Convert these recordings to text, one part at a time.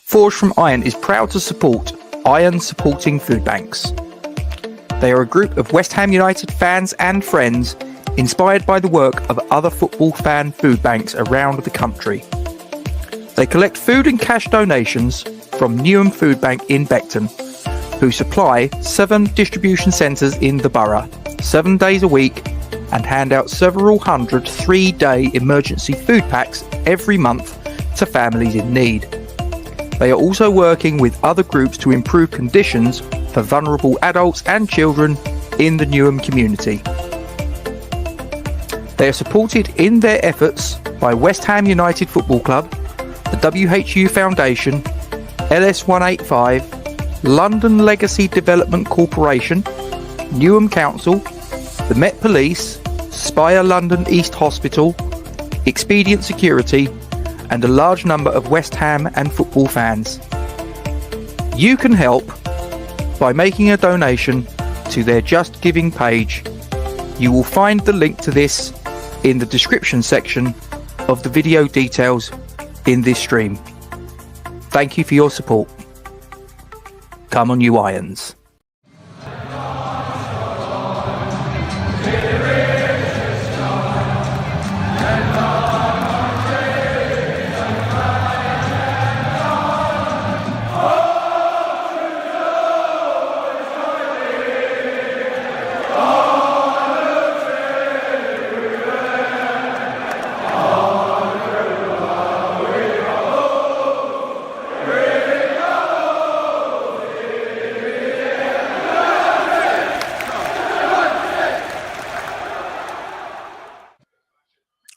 Forged from Iron is proud to support Iron Supporting Food Banks. They are a group of West Ham United fans and friends inspired by the work of other football fan food banks around the country. They collect food and cash donations from Newham Food Bank in Beckton, who supply 7 distribution centres in the borough, 7 days a week, and hand out several hundred 3-day emergency food packs every month to families in need. They are also working with other groups to improve conditions for vulnerable adults and children in the Newham community. They are supported in their efforts by West Ham United Football Club, the WHU Foundation, LS185, London Legacy Development Corporation, Newham Council, the Met Police, Spire London East Hospital, Expedient Security, and a large number of West Ham and football fans. You can help by making a donation to their Just Giving page. You will find the link to this in the description section of the video details in this stream. Thank you for your support. Come on, you Irons.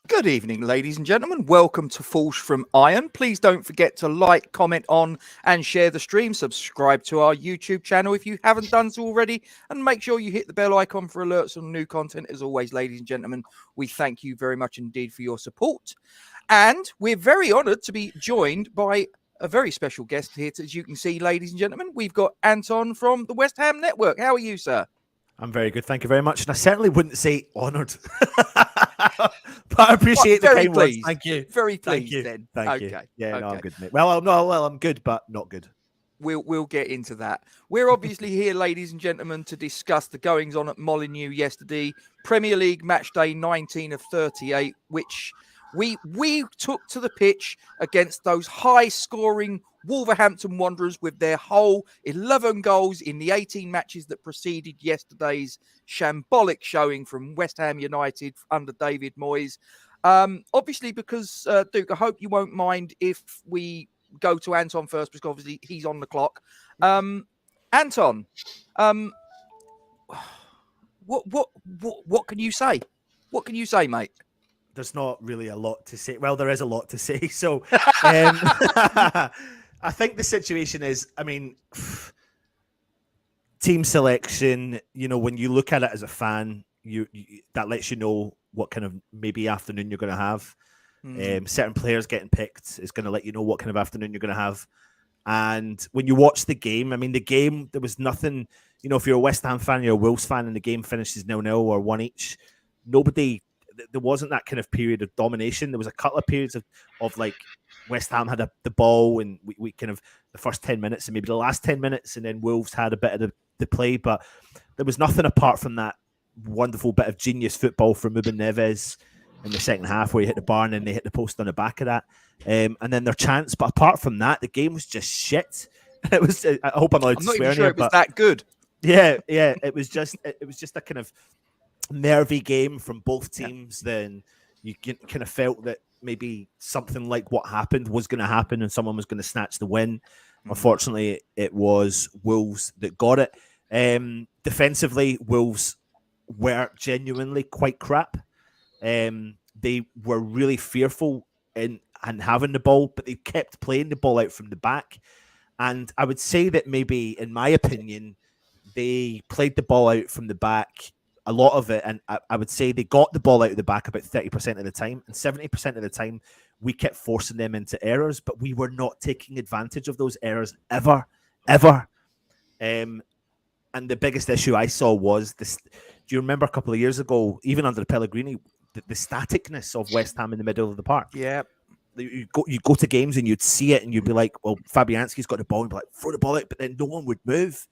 Good evening, ladies and gentlemen. Welcome to Forged from Iron. Please don't forget to like, comment on, and share the stream. Subscribe to our YouTube channel if you haven't done so already, and make sure you hit the bell icon for alerts on new content. As always, ladies and gentlemen, we thank you very much indeed for your support. And we're very honoured to be joined by a very special guest here. As you can see, ladies and gentlemen, we've got Anton from the West Ham Network. How are you, sir? I'm very good, thank you very much. And I certainly wouldn't say honoured, but I appreciate the kind words. Thank you. Very pleased then. Thank you. Yeah, no, I'm good, mate. Well, I'm good, but not good. We'll get into that. We're obviously here, ladies and gentlemen, to discuss the goings on at Molineux yesterday. Premier League match day 19 of 38, which we took to the pitch against those high-scoring Wolverhampton Wanderers with their whole 11 goals in the 18 matches that preceded yesterday's shambolic showing from West Ham United under David Moyes. Obviously, because, Duke, I hope you won't mind if we go to Anton first, because obviously he's on the clock. Anton, what can you say? What can you say, mate? There's not really a lot to say. Well, there is a lot to say. So I think the situation is, I mean, team selection, you know, when you look at it as a fan, you that lets you know what kind of maybe afternoon you're going to have. Certain players getting picked is going to let you know what kind of afternoon you're going to have. And when you watch the game, I mean, the game, there was nothing, you know, if you're a West Ham fan, you're a Wolves fan, and the game finishes 0-0 or 1 each, there wasn't that kind of period of domination. There was a couple of periods of like West Ham had the ball, and we kind of the first 10 minutes and maybe the last 10 minutes, and then Wolves had a bit of the play, but there was nothing apart from that wonderful bit of genius football from Ruben Neves in the second half, where he hit the bar and then they hit the post on the back of that, and then their chance. But apart from that, the game was just shit. It was. I hope I'm allowed to swear here, it was that good. Yeah. It was just a kind of nervy game from both teams. Then you kind of felt that maybe something like what happened was going to happen and someone was going to snatch the win. Unfortunately, it was Wolves that got it. Defensively, Wolves were genuinely quite crap. They were really fearful in having the ball, but they kept playing the ball out from the back. And I would say that maybe, in my opinion, they played the ball out from the back, a lot of it, and I would say they got the ball out of the back about 30% of the time, and 70% of the time we kept forcing them into errors, but we were not taking advantage of those errors ever. And the biggest issue I saw was this. Do you remember a couple of years ago, even under Pellegrini, the staticness of West Ham in the middle of the park? Yeah. you go to games and you'd see it and you'd be like, well, Fabianski's got the ball and be like, throw the ball out, but then no one would move.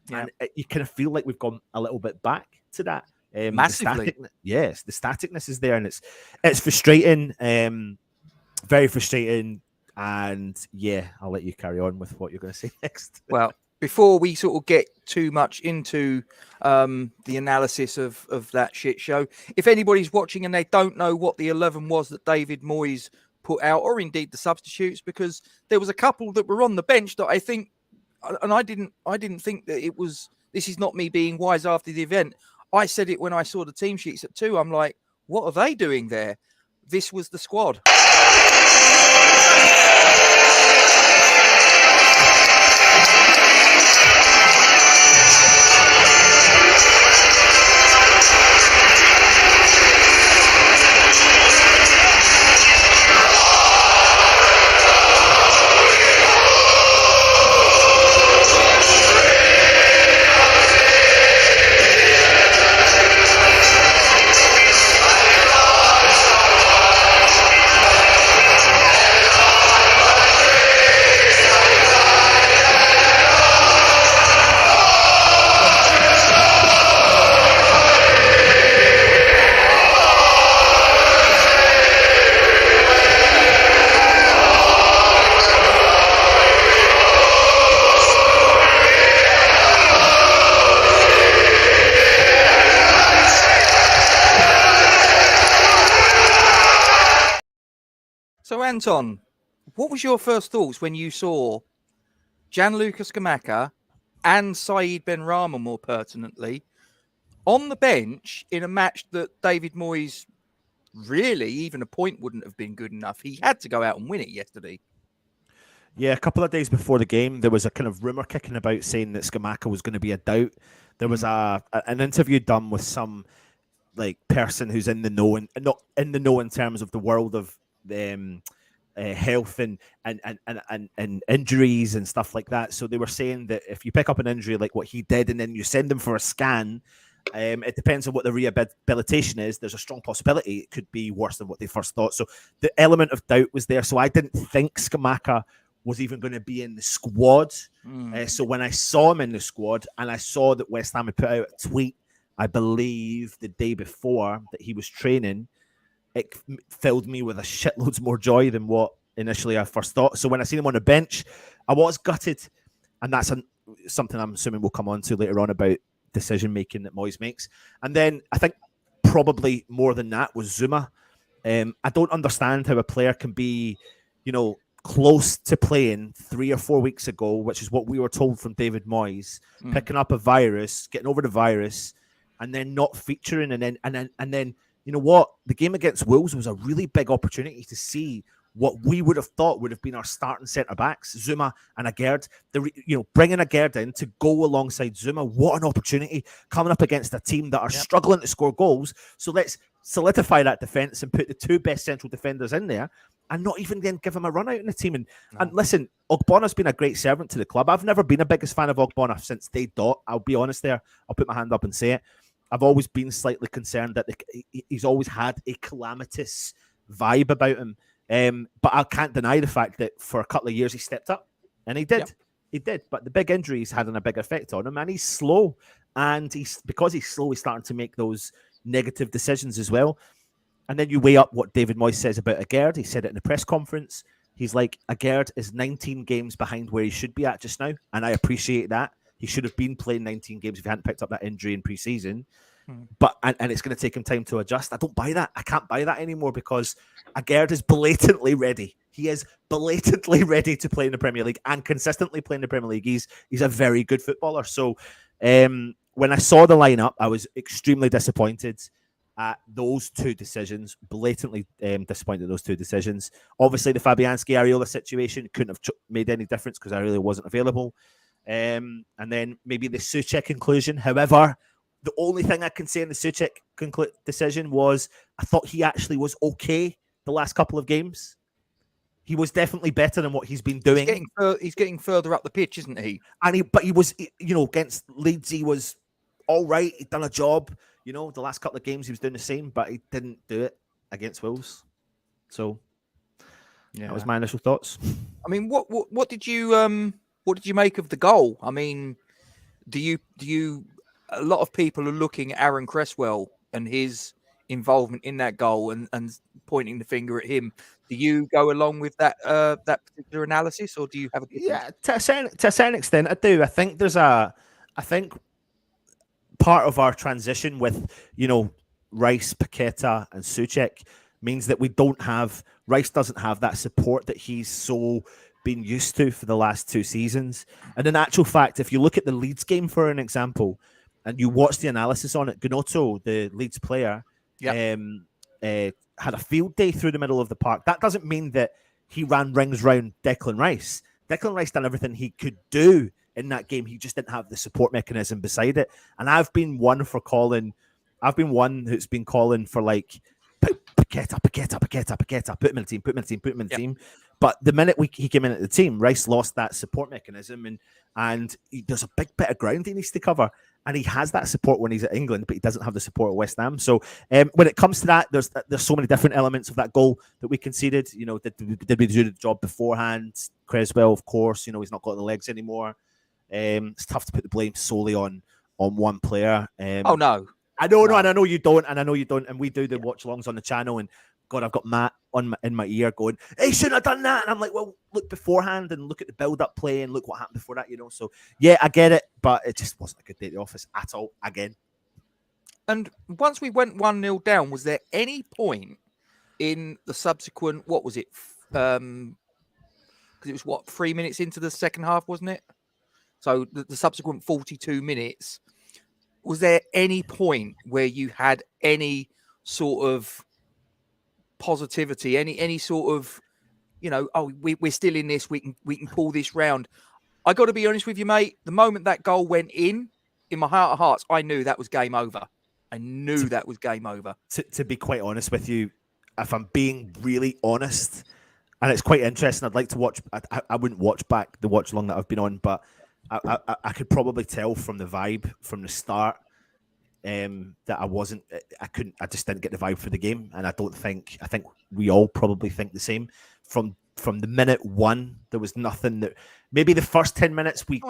Yeah. And you kind of feel like we've gone a little bit back to that. Massively. The staticness is there, and it's frustrating, very frustrating. And yeah, I'll let you carry on with what you're going to say next. Well, before we sort of get too much into the analysis of that shit show, if anybody's watching and they don't know what the 11 was that David Moyes put out, or indeed the substitutes, because there was a couple that were on the bench that I think, and I didn't think that it was. This is not me being wise after the event. I said it when I saw the team sheets at 2. I'm like, what are they doing there? This was the squad. So, Anton, what was your first thoughts when you saw Gianluca Scamacca and Saeed Benrahma, more pertinently, on the bench in a match that David Moyes, really, even a point wouldn't have been good enough? He had to go out and win it yesterday. Yeah, a couple of days before the game, there was a kind of rumour kicking about saying that Scamacca was going to be a doubt. There was an interview done with some like person who's in the know, and not in the know in terms of the world of health and injuries and stuff like that. So they were saying that if you pick up an injury like what he did and then you send them for a scan, it depends on what the rehabilitation is. There's a strong possibility it could be worse than what they first thought. So the element of doubt was there. So I didn't think Scamacca was even going to be in the squad. So when I saw him in the squad and I saw that West Ham had put out a tweet, I believe the day before, that he was training, it filled me with a shitloads more joy than what initially I first thought. So when I seen him on the bench, I was gutted. And that's something I'm assuming we'll come on to later on about decision-making that Moyes makes. And then I think probably more than that was Zuma. I don't understand how a player can be, close to playing 3 or 4 weeks ago, which is what we were told from David Moyes, picking up a virus, getting over the virus, and then not featuring, and then you know what? The game against Wolves was a really big opportunity to see what we would have thought would have been our starting centre backs, Zuma and Agerd. Bringing Agerd in to go alongside Zuma, what an opportunity coming up against a team that are struggling to score goals. So let's solidify that defence and put the 2 best central defenders in there, and not even then give him a run out in the team. And listen, Ogbonna's been a great servant to the club. I've never been a biggest fan of Ogbonna since day dot. I'll be honest there. I'll put my hand up and say it. I've always been slightly concerned that he's always had a calamitous vibe about him. But I can't deny the fact that for a couple of years he stepped up, and he did. Yep. He did. But the big injuries had a big effect on him, and he's slow. And because he's slow, he's starting to make those negative decisions as well. And then you weigh up what David Moyes says about Agerd. He said it in the press conference. He's like, Agerd is 19 games behind where he should be at just now, and I appreciate that. He should have been playing 19 games if he hadn't picked up that injury in pre-season. But and it's going to take him time to adjust. I don't buy that. I can't buy that anymore because Agerd is blatantly ready. He is blatantly ready to play in the Premier League and consistently play in the Premier League. He's a very good footballer. So when I saw the lineup, I was extremely disappointed at those 2 decisions. Blatantly disappointed at those 2 decisions. Obviously, the Fabianski Areola situation couldn't have made any difference because Areola wasn't available. And then maybe the Souček inclusion. However, the only thing I can say in the Souček decision was I thought he actually was okay the last couple of games. He was definitely better than what he's been doing. He's getting further up the pitch, isn't he? But he was, against Leeds, he was all right. He'd done a job. The last couple of games he was doing the same, but he didn't do it against Wolves. So Yeah. That was my initial thoughts. I mean, what did you make of the goal? I mean, do you? A lot of people are looking at Aaron Cresswell and his involvement in that goal and pointing the finger at him. Do you go along with that particular analysis, or do you have a different? Yeah, to a certain extent, I do. I think part of our transition with, Rice, Paqueta, and Souček means that Rice doesn't have that support that he's so been used to for the last 2 seasons. And in actual fact, if you look at the Leeds game, for an example, and you watch the analysis on it, Gnotto, the Leeds player, had a field day through the middle of the park. That doesn't mean that he ran rings round Declan Rice. Declan Rice done everything he could do in that game. He just didn't have the support mechanism beside it. And I've been one who's been calling for like Paqueta, put him in the team. But the minute he came in at the team, Rice lost that support mechanism, and there's a big bit of ground he needs to cover. And he has that support when he's at England, but he doesn't have the support at West Ham. So when it comes to that, there's so many different elements of that goal that we conceded. Did we do the job beforehand? Cresswell, of course, he's not got the legs anymore. It's tough to put the blame solely on one player. Oh no, I know, no, and I know you don't, and we do the watch alongs on the channel, and God, I've got Matt in my ear going, "Hey, shouldn't have done that," and I'm like, "Well, look beforehand and look at the build-up play and look what happened before that," So yeah, I get it, but it just wasn't a good day at the office at all. Again, and once we went 1-0 down, was there any point in the subsequent? What was it? Because it was 3 minutes into the second half, wasn't it? So the subsequent 42 minutes, was there any point where you had any sort of positivity, any sort of, we're still in this, we can pull this round? I got to be honest with you, mate. The moment that goal went in my heart of hearts, I knew that was game over. To be quite honest with you, if I'm being really honest, and it's quite interesting, I'd like to watch. I wouldn't watch back the watch along that I've been on, but I could probably tell from the vibe from the start that I just didn't get the vibe for the game, and I think we all probably think the same. From the minute one, there was nothing that, maybe the first 10 minutes we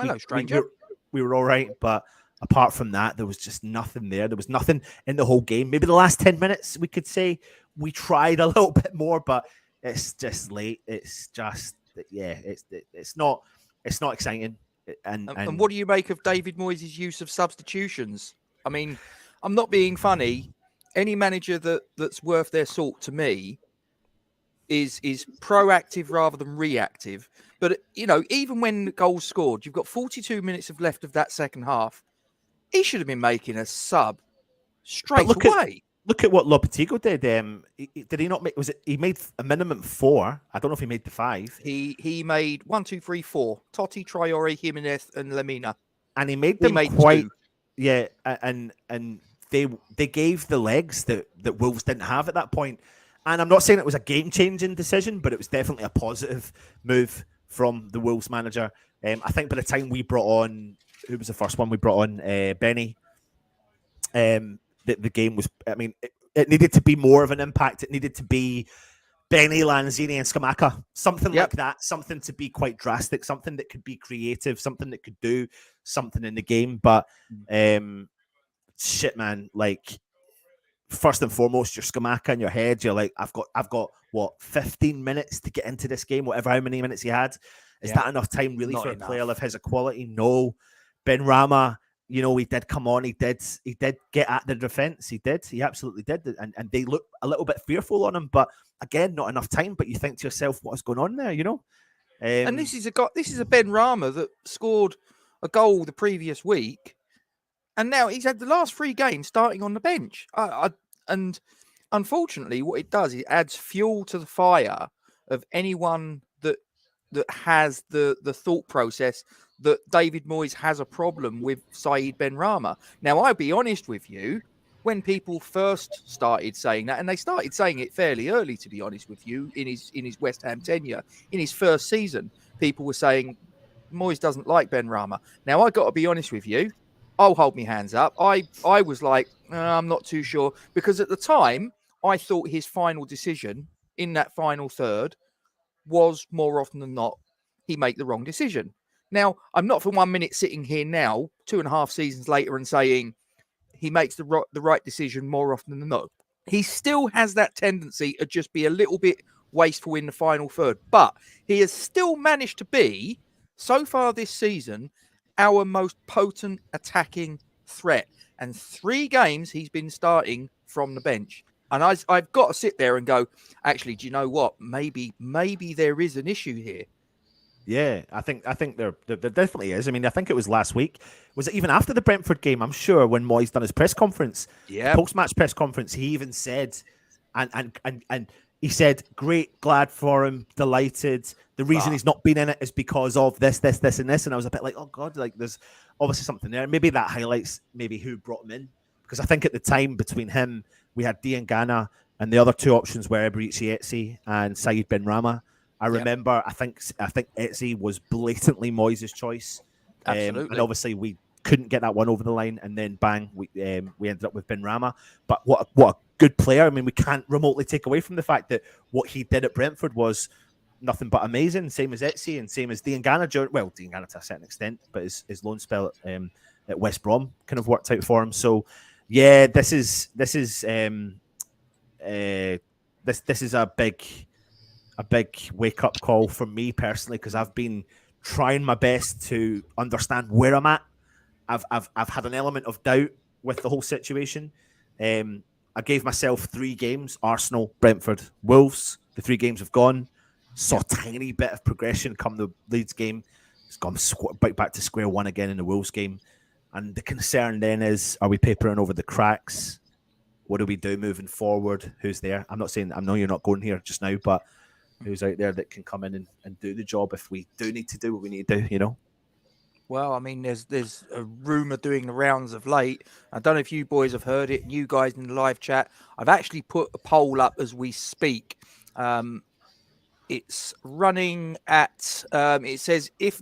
were all right, but apart from that, there was just nothing there. There was nothing in the whole game. Maybe the last 10 minutes we could say we tried a little bit more, but it's just late. It's just, it's not exciting. And what do you make of David Moyes' use of substitutions? I mean, I'm not being funny. Any manager that's worth their salt to me is proactive rather than reactive. But, even when the goal's scored, you've got 42 minutes left of that second half. He should have been making a sub straight away. Look at what Lopetegui did. Did he not make? He made a minimum 4? I don't know if he made the 5. He made 1, 2, 3, 4. Totti, Traore, Jimenez, and Lemina. And he made them quite. 2. Yeah, and they gave the legs that Wolves didn't have at that point. And I'm not saying it was a game-changing decision, but it was definitely a positive move from the Wolves manager. I think by the time we brought on, who was the first one we brought on? Benny. The game was, I mean, it needed to be more of an impact. It needed to be Benny, Lanzini, and Scamacca. Something like that. Something to be quite drastic. Something that could be creative. Something that could do something in the game. But shit, man, like, first and foremost, your Scamacca in your head, you're like, I've got what, 15 minutes to get into this game, whatever how many minutes he had. Is that enough time really for a player of his quality? No. Ben Rama, he did come on. He did get at the defense. He did. He absolutely did. And they look a little bit fearful on him. But again, not enough time. But you think to yourself, what is going on there? And this is a Ben Rama that scored a goal the previous week, and now he's had the last 3 games starting on the bench. And unfortunately, what it does is it adds fuel to the fire of anyone that has the thought process that David Moyes has a problem with Saeed Benrahma. Now, I'll be honest with you, when people first started saying that, and they started saying it fairly early, to be honest with you, in his West Ham tenure, in his first season, people were saying Moyes doesn't like Benrahma. Now, I got to be honest with you, I'll hold my hands up. I was like, I'm not too sure, because at the time, I thought his final decision in that final third was more often than not, he make the wrong decision. Now, I'm not for 1 minute sitting here now, 2.5 seasons later, and saying he makes the right decision more often than not. He still has that tendency to just be a little bit wasteful in the final third, but he has still managed to be, so far this season, our most potent attacking threat. And 3 games he's been starting from the bench. And I've got to sit there and go, actually, do you know what? Maybe there is an issue here. Yeah, I think there definitely is. I mean, I think it was last week. Was it even after the Brentford game? I'm sure when Moyes done his press conference, post-match press conference, he even said, and he said, "Great, glad for him, delighted. The reason he's not been in it is because of this, and this." And I was a bit like, "Oh God, like there's obviously something there." Maybe that highlights maybe who brought him in, because I think at the time between him, we had Diangana, and the other 2 options were Etse and Saïd Benrahma. I remember, I think Etse was blatantly Moyes' choice. Absolutely. And obviously we couldn't get that one over the line, and then bang, we ended up with Benrahma. But what a good player. I mean, we can't remotely take away from the fact that what he did at Brentford was nothing but amazing. Same as Etse and same as Diangana. Well, Diangana to a certain extent, but his loan spell at West Brom kind of worked out for him. So yeah, this is a big wake-up call for me personally, because I've been trying my best to understand where I'm at. I've had an element of doubt with the whole situation. I gave myself 3 games: Arsenal, Brentford, Wolves. The 3 games have gone. Saw a tiny bit of progression come the Leeds game. It's gone back to square one again in the Wolves game. And the concern then is, are we papering over the cracks? What do we do moving forward? Who's there? I'm not saying, I know you're not going here just now, but who's out there that can come in and do the job if we do need to do what we need to do, you know? Well, I mean, there's a rumour doing the rounds of late. I don't know if you boys have heard it, you guys in the live chat. I've actually put a poll up as we speak. It's running at, it says, if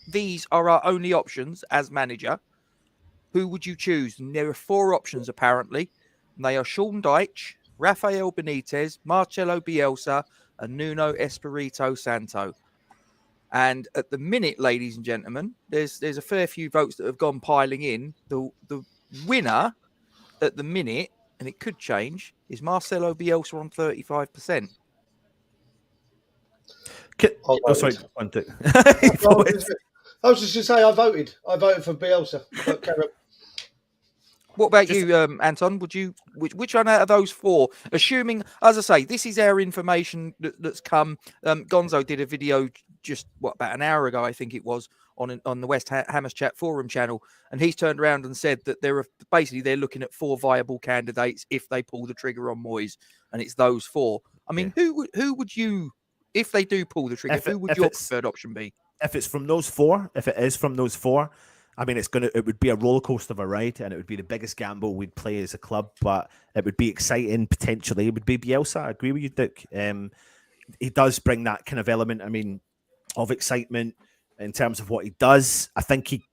these are our only options as manager, who would you choose? And there are 4 options, apparently. And they are Sean Dyche, Rafael Benitez, Marcelo Bielsa, and Nuno Espirito Santo. And at the minute, ladies and gentlemen, there's a fair few votes that have gone piling in. The winner at the minute, and it could change, is Marcelo Bielsa on 35%. Sorry. I was just going to say I voted for Bielsa. What about you, Anton? Which one out of those 4? Assuming, as I say, this is our information that's come. Gonzo did a video just about an hour ago, I think it was, on the West Hammers Chat forum channel, and he's turned around and said that they're looking at 4 viable candidates if they pull the trigger on Moyes, and it's those 4. I mean, who would you, if they do pull the trigger, who would your preferred option be? If it's from those 4, if it is from those 4. I mean, it would be a roller coaster of a ride, and it would be the biggest gamble we'd play as a club, but it would be exciting potentially. It would be Bielsa. I agree with you, Dick. He does bring that kind of element, I mean, of excitement in terms of what he does. I think he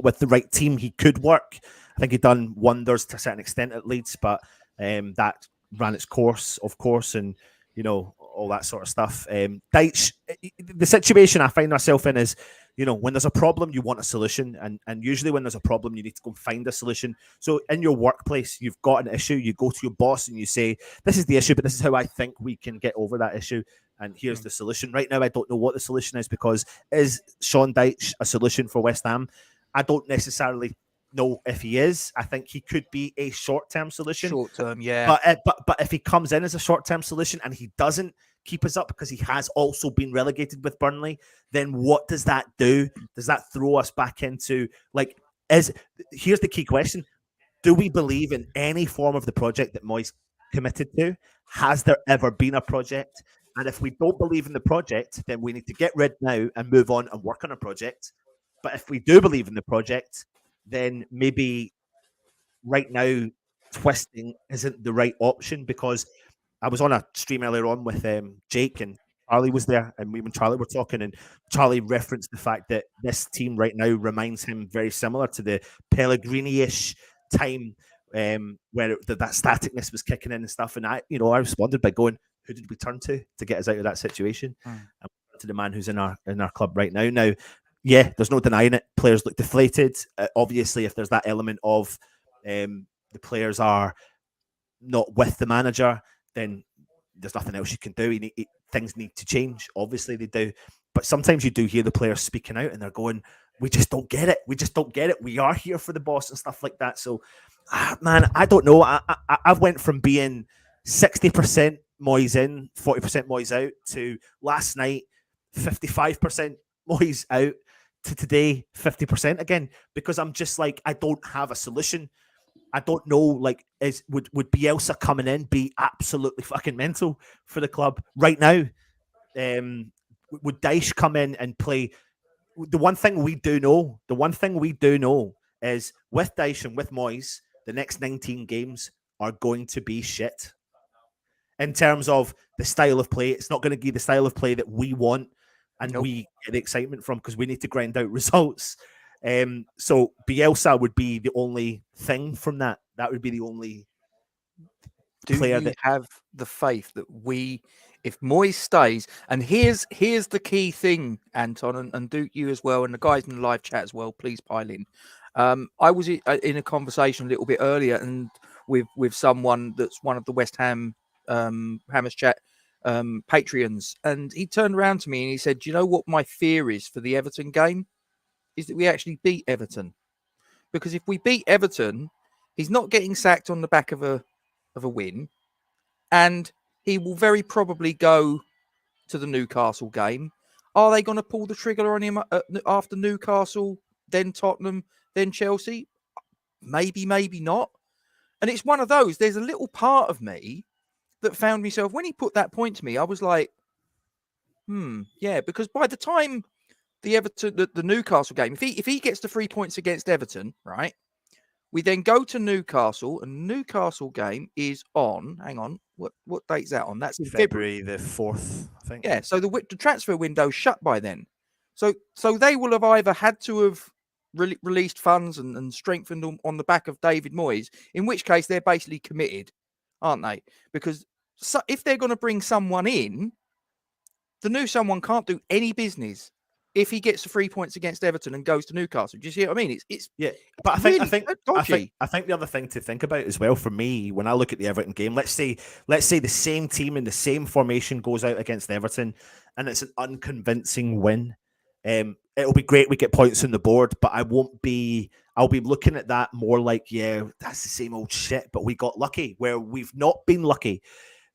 with the right team, he could work. I think he done wonders to a certain extent at Leeds, but that ran its course, of course, and, you know, all that sort of stuff. Dyche, the situation I find myself in is, you know, when there's a problem, you want a solution. And usually when there's a problem, you need to go and find a solution. So in your workplace, you've got an issue, you go to your boss and you say, this is the issue, but this is how I think we can get over that issue. And here's the solution. Right now, I don't know what the solution is, because is Sean Dyche a solution for West Ham? I don't necessarily know if he is. I think he could be a short-term solution. Short-term, yeah. But if he comes in as a short-term solution and he doesn't keep us up, because he has also been relegated with Burnley, then what does that do? Does that throw us back into, like, here's the key question. Do we believe in any form of the project that Moyes committed to? Has there ever been a project? And if we don't believe in the project, then we need to get rid now and move on and work on a project. But if we do believe in the project, then maybe right now twisting isn't the right option, because I was on a stream earlier on with Jake, and Charlie was there, and we and Charlie were talking, and Charlie referenced the fact that this team right now reminds him very similar to the Pellegrini-ish time where that staticness was kicking in and stuff. And I responded by going, who did we turn to get us out of that situation? And we turned to the man who's in our club right now. Now, yeah, there's no denying it. Players look deflated. Obviously, if there's that element of the players are not with the manager, then there's nothing else you can do. Things need to change. Obviously, they do. But sometimes you do hear the players speaking out and they're going, we just don't get it. We just don't get it. We are here for the boss and stuff like that. So, man, I don't know. I've went from being 60% Moyes in, 40% Moyes out, to last night, 55% Moyes out, to today, 50% again, because I'm just like, I don't have a solution. I don't know, like, would Bielsa coming in be absolutely fucking mental for the club right now? Would Dyche come in and play? The one thing we do know is with Dyche and with Moyes, the next 19 games are going to be shit. In terms of the style of play, it's not going to be the style of play that we want and we get the excitement from, because we need to grind out results. So Bielsa would be the only thing from that. That would be the only player that have the faith that if Moyes stays, and here's the key thing, Anton, and Duke, you as well, and the guys in the live chat as well, please pile in. I was in a conversation a little bit earlier and with someone that's one of the West Ham Hammers Chat Patreons, and he turned around to me and he said, do you know what my fear is for the Everton game? Is that we actually beat Everton. Because if we beat Everton, he's not getting sacked on the back of a win, and he will very probably go to the Newcastle game. Are they going to pull the trigger on him after Newcastle, then Tottenham, then Chelsea? Maybe, maybe not. And it's one of those. There's a little part of me that found myself, when he put that point to me, I was like, yeah, because by the time the Newcastle game, if he gets the 3 points against Everton, right, we then go to Newcastle, and Newcastle game is on. Hang on, what date's that on? That's in February the 4th, I think. Yeah, so the transfer window's shut by then. So they will have either had to have released funds and strengthened on the back of David Moyes, in which case they're basically committed, aren't they? Because if they're going to bring someone in, the new someone can't do any business if he gets the 3 points against Everton and goes to Newcastle. Do you see what I mean? It's yeah, but I think the other thing to think about as well for me, when I look at the Everton game, let's say the same team in the same formation goes out against Everton, and it's an unconvincing win. It'll be great we get points on the board, but I'll be looking at that more like, yeah, that's the same old shit, but we got lucky where we've not been lucky.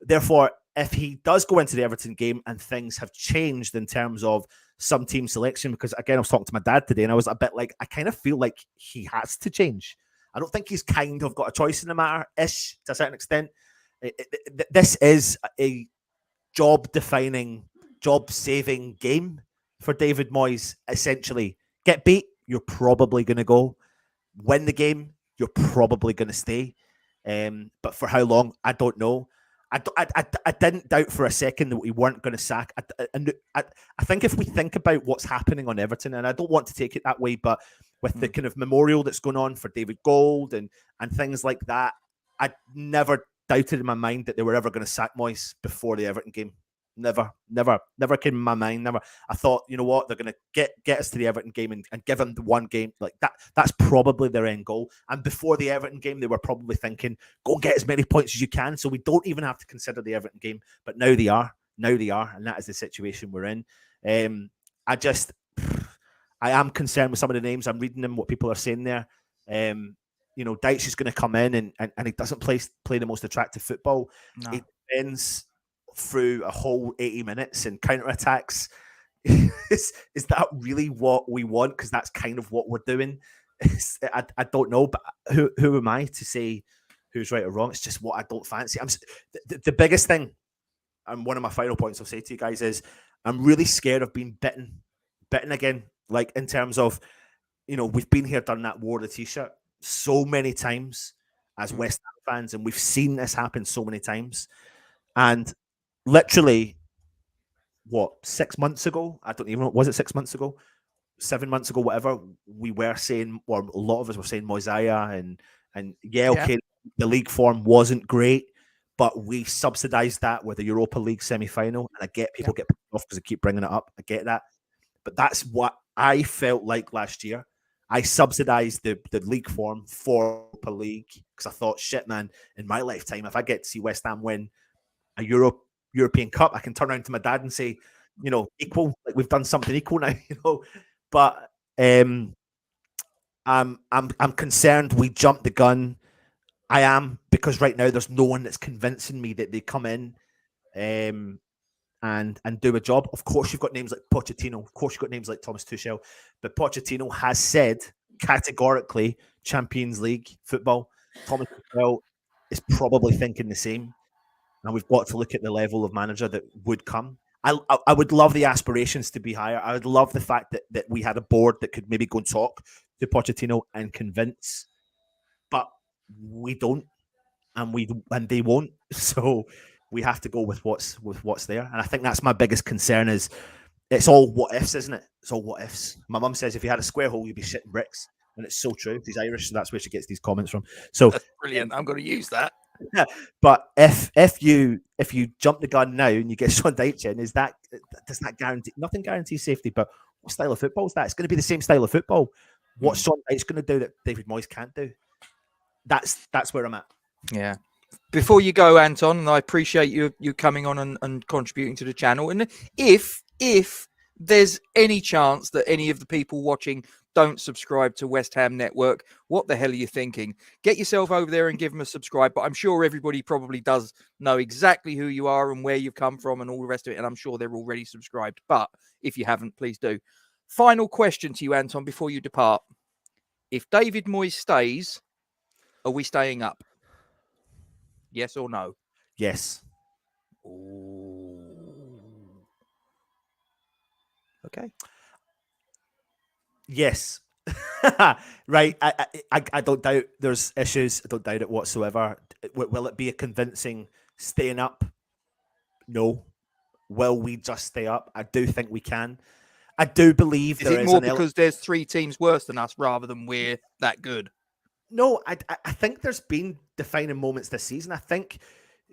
Therefore, if he does go into the Everton game and things have changed in terms of some team selection, because again, I was talking to my dad today and I was a bit like, I kind of feel like he has to change. I don't think he's kind of got a choice in the matter-ish to a certain extent. This is a job-defining, job-saving game for David Moyes, essentially. Get beat, you're probably going to go. Win the game, you're probably going to stay. But for how long, I don't know. I didn't doubt for a second that we weren't going to sack. I think if we think about what's happening on Everton, and I don't want to take it that way, but with the kind of memorial that's going on for David Gold and things like that, I never doubted in my mind that they were ever going to sack Moyes before the Everton game. Never came in my mind. Never. I thought, you know what, they're going to get us to the Everton game and give them the one game like that. That's probably their end goal. And before the Everton game, they were probably thinking, go and get as many points as you can, so we don't even have to consider the Everton game. But now they are, and that is the situation we're in. I am concerned with some of the names. I'm reading them, what people are saying there. Dyche is going to come in and he doesn't play the most attractive football. No. He defends through a whole 80 minutes and counter-attacks. Is that really what we want? Because that's kind of what we're doing. I don't know, but who am I to say who's right or wrong? It's just what I don't fancy. The biggest thing, and one of my final points I'll say to you guys is, I'm really scared of being bitten again. Like, in terms of, we've been here, done that, wore the t-shirt so many times as West Ham fans, and we've seen this happen so many times. And literally, 6 months ago? I don't even know. Was it 6 months ago? 7 months ago, whatever, we were saying, or a lot of us were saying Moyes, and okay, the league form wasn't great, but we subsidised that with a Europa League semi-final, and I get people get pissed off because I keep bringing it up. I get that, but that's what I felt like last year. I subsidised the league form for Europa League because I thought, shit, man, in my lifetime, if I get to see West Ham win a European Cup, I can turn around to my dad and say, equal, like we've done something equal now, But I'm concerned we jumped the gun. I am, because right now there's no one that's convincing me that they come in and do a job. Of course, you've got names like Pochettino. Of course, you've got names like Thomas Tuchel. But Pochettino has said categorically Champions League football. Thomas Tuchel is probably thinking the same. And we've got to look at the level of manager that would come. I would love the aspirations to be higher. I would love the fact that we had a board that could maybe go and talk to Pochettino and convince. But we don't, and they won't. So we have to go with what's there. And I think that's my biggest concern is it's all what ifs, isn't it? It's all what ifs. My mum says if you had a square hole, you'd be shitting bricks. And it's so true. She's Irish, so that's where she gets these comments from. So that's brilliant. I'm going to use that. Yeah, but if you jump the gun now and you get Sean Dyche in, does that guarantee? Nothing guarantees safety. But what style of football is that? It's going to be the same style of football. What's Sean Dyche going to do that David Moyes can't do? That's where I'm at. Yeah. Before you go, Anton, and I appreciate you coming on and contributing to the channel. And if there's any chance that any of the people watching don't subscribe to West Ham Network, what the hell are you thinking? Get yourself over there and give them a subscribe. But I'm sure everybody probably does know exactly who you are and where you've come from and all the rest of it. And I'm sure they're already subscribed. But if you haven't, please do. Final question to you, Anton, before you depart. If David Moyes stays, are we staying up? Yes or no? Yes. Ooh. Okay. Yes. Right. I don't doubt there's issues. I don't doubt it whatsoever. Will it be a convincing staying up? No. Will we just stay up? I do think we can. I do believe is it more because there's 3 teams worse than us rather than we're that good? No, I think there's been defining moments this season. I think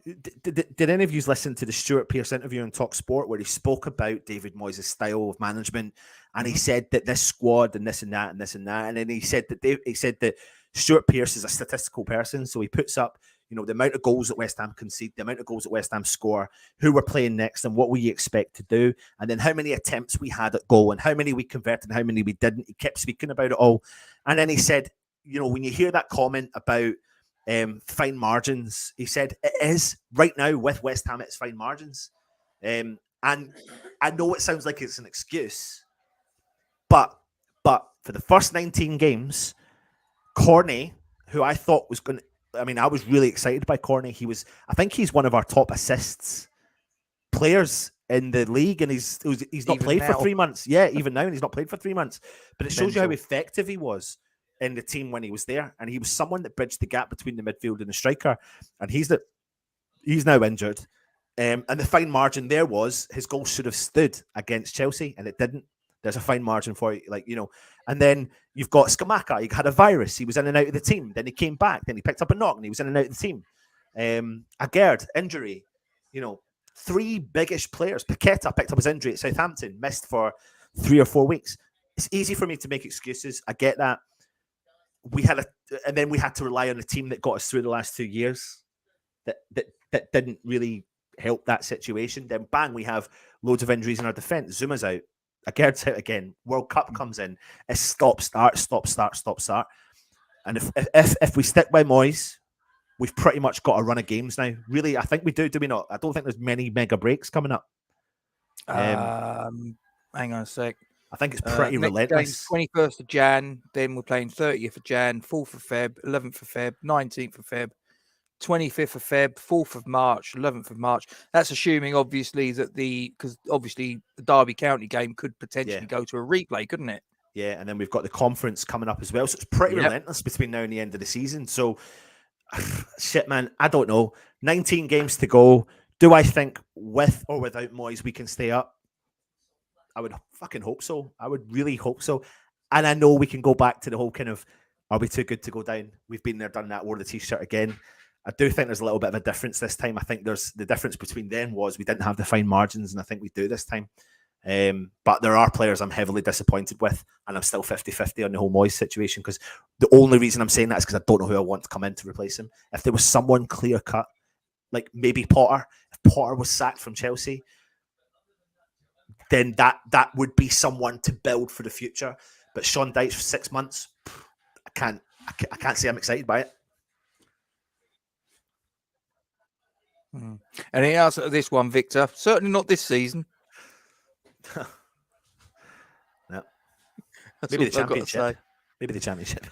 did any of you listen to the Stuart Pearce interview on Talk Sport where he spoke about David Moyes' style of management, and he said that this squad and this and that and this and that, and then he said that Stuart Pearce is a statistical person, so he puts up the amount of goals that West Ham concede, the amount of goals that West Ham score, who we're playing next, and what we expect to do, and then how many attempts we had at goal, and how many we converted, and how many we didn't. He kept speaking about it all, and then he said, when you hear that comment about fine margins, he said it is right now with West Ham, it's fine margins. And I know it sounds like it's an excuse, but for the first 19 games, Corney, who I thought was going to, I was really excited by Corney. I think he's one of our top assists players in the league, and he's not played for 3 months. Yeah, even now, and he's not played for 3 months. But it shows you how effective he was in the team when he was there, and he was someone that bridged the gap between the midfield and the striker, and he's now injured, and the fine margin there was his goal should have stood against Chelsea, and it didn't. There's a fine margin for it, and then you've got Skamaka. He had a virus, he was in and out of the team, then he came back, then he picked up a knock and he was in and out of the team. Agerd, injury, 3 biggish players. Paqueta picked up his injury at Southampton, missed for 3 or 4 weeks. It's easy for me to make excuses, I get that. And then we had to rely on a team that got us through the last 2 years that didn't really help that situation. Then bang, we have loads of injuries in our defence. Zuma's out, Agerd's out again. World Cup comes in. It's stop, start. And if we stick by Moyes, we've pretty much got a run of games now. Really, I think we do. Do we not? I don't think there's many mega breaks coming up. Hang on a sec. I think it's pretty relentless. 21st of Jan, then we're playing 30th of Jan, 4th of Feb, 11th of Feb, 19th of Feb, 25th of Feb, 4th of March, 11th of March. That's assuming, obviously, because obviously the Derby County game could potentially go to a replay, couldn't it? Yeah, and then we've got the conference coming up as well. So it's pretty relentless between now and the end of the season. So, shit, man, I don't know. 19 games to go. Do I think with or without Moyes we can stay up? I would fucking hope so. I would really hope so. And I know we can go back to the whole kind of, are we too good to go down? We've been there, done that, wore the t-shirt again. I do think there's a little bit of a difference this time. I think there's the difference between then was we didn't have the fine margins, and I think we do this time. But there are players I'm heavily disappointed with, and I'm still 50-50 on the whole Moyes situation, because the only reason I'm saying that is because I don't know who I want to come in to replace him. If there was someone clear cut, like maybe Potter, if Potter was sacked from Chelsea, then that would be someone to build for the future. But Sean Dyche for 6 months, I can't say I'm excited by it. Any answer to this one, Victor? Certainly not this season. No. That's Maybe the all I've got to championship. say. Maybe the championship.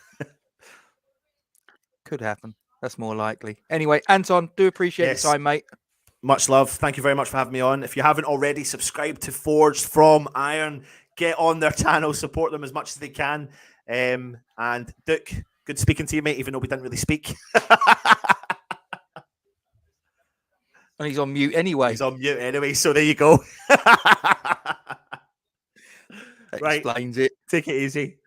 Could happen. That's more likely. Anyway, Anton, do appreciate your time, mate. Much love. Thank you very much for having me on. If you haven't already, subscribe to Forged from Iron. Get on their channel, support them as much as they can. And Duke, good speaking to you, mate, even though we didn't really speak. And he's on mute anyway. He's on mute anyway, so there you go. Right. Explains it. Take it easy.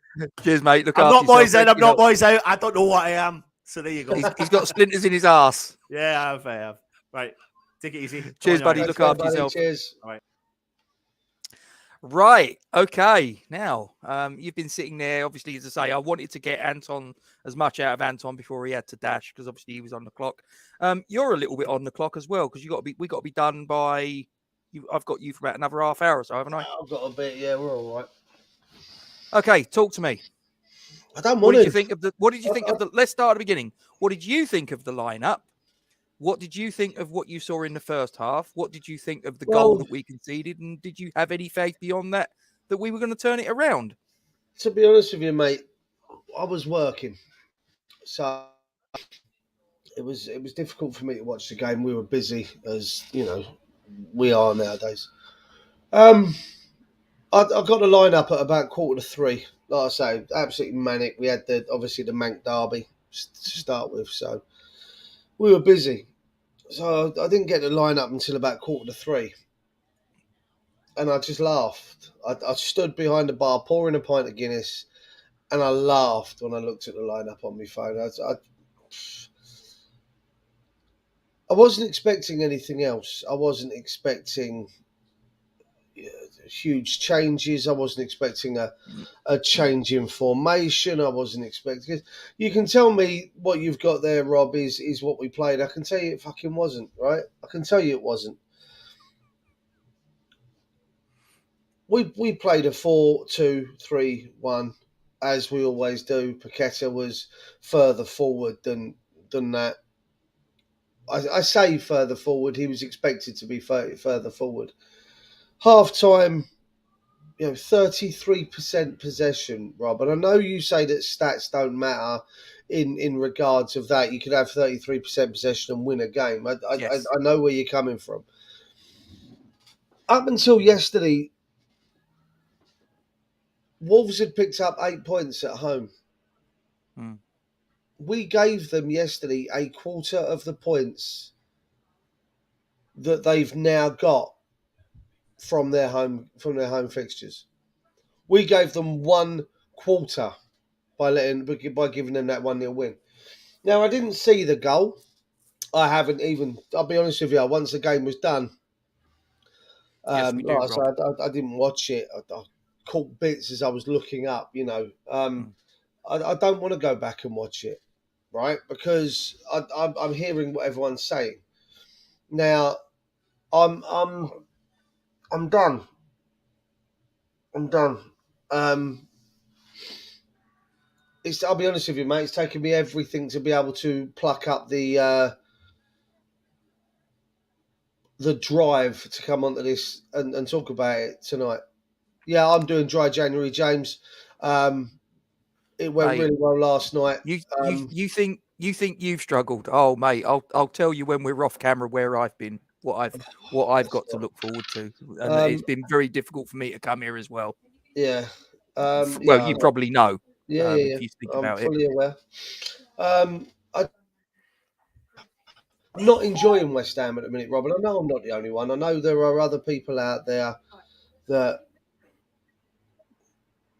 Cheers, mate. Look I'm after not Moyes yourself. in, I'm not Moyes out. I don't know what I am. So there you go. He's got splinters in his arse. Yeah, I have. Right. Take it easy. Cheers, buddy. Look after yourself. Cheers. All right. Right. Okay. Now, you've been sitting there. Obviously, as I say, I wanted to get Anton as much out of Anton before he had to dash, because obviously he was on the clock. You're a little bit on the clock as well, because we got to be done by. I've got you for about another half hour or so, haven't I? I've got a bit. Yeah, we're all right. Okay. Talk to me. I don't want What did to. you think of the? What did you think of the? Let's start at the beginning. What did you think of the lineup? What did you think of what you saw in the first half? What did you think of the goal that we conceded? And did you have any faith beyond that we were going to turn it around? To be honest with you, mate, I was working, so it was difficult for me to watch the game. We were busy, as you know, we are nowadays. I got the lineup at about 2:45. Like I say, absolutely manic. We had obviously the Manc derby to start with, so we were busy. So I didn't get the lineup until about 2:45. And I just laughed. I stood behind the bar pouring a pint of Guinness, and I laughed when I looked at the lineup on my phone. I wasn't expecting anything else. I wasn't expecting huge changes. I wasn't expecting a change in formation. I wasn't expecting. You can tell me what you've got there, Rob, is what we played. I can tell you it fucking wasn't, right? I can tell you it wasn't. We played a 4-2-3-1 as we always do. Paqueta was further forward than that. I say further forward. He was expected to be further forward. Half time, 33% possession, Rob. And I know you say that stats don't matter in regards of that. You could have 33% possession and win a game. I know where you're coming from. Up until yesterday, Wolves had picked up 8 points at home. We gave them yesterday a quarter of the points that they've now got from their home fixtures. We gave them 1/4 by giving them that 1-0 win. Now, I didn't see the goal. I'll be honest with you, once the game was done, I didn't watch it. I caught bits as I was looking up, I don't want to go back and watch it, right? Because I'm hearing what everyone's saying. Now, I'm done. I'm done. I'll be honest with you, mate. It's taken me everything to be able to pluck up the drive to come onto this and talk about it tonight. Yeah, I'm doing Dry January, James. It went really well last night. You think you've struggled? Oh, mate, I'll tell you when we're off camera where I've been, what I've got to look forward to, and it's been very difficult for me to come here as well. Yeah. You probably know. Yeah. If you think about I'm fully aware. I'm not enjoying West Ham at the minute, Robin. I know I'm not the only one. I know there are other people out there that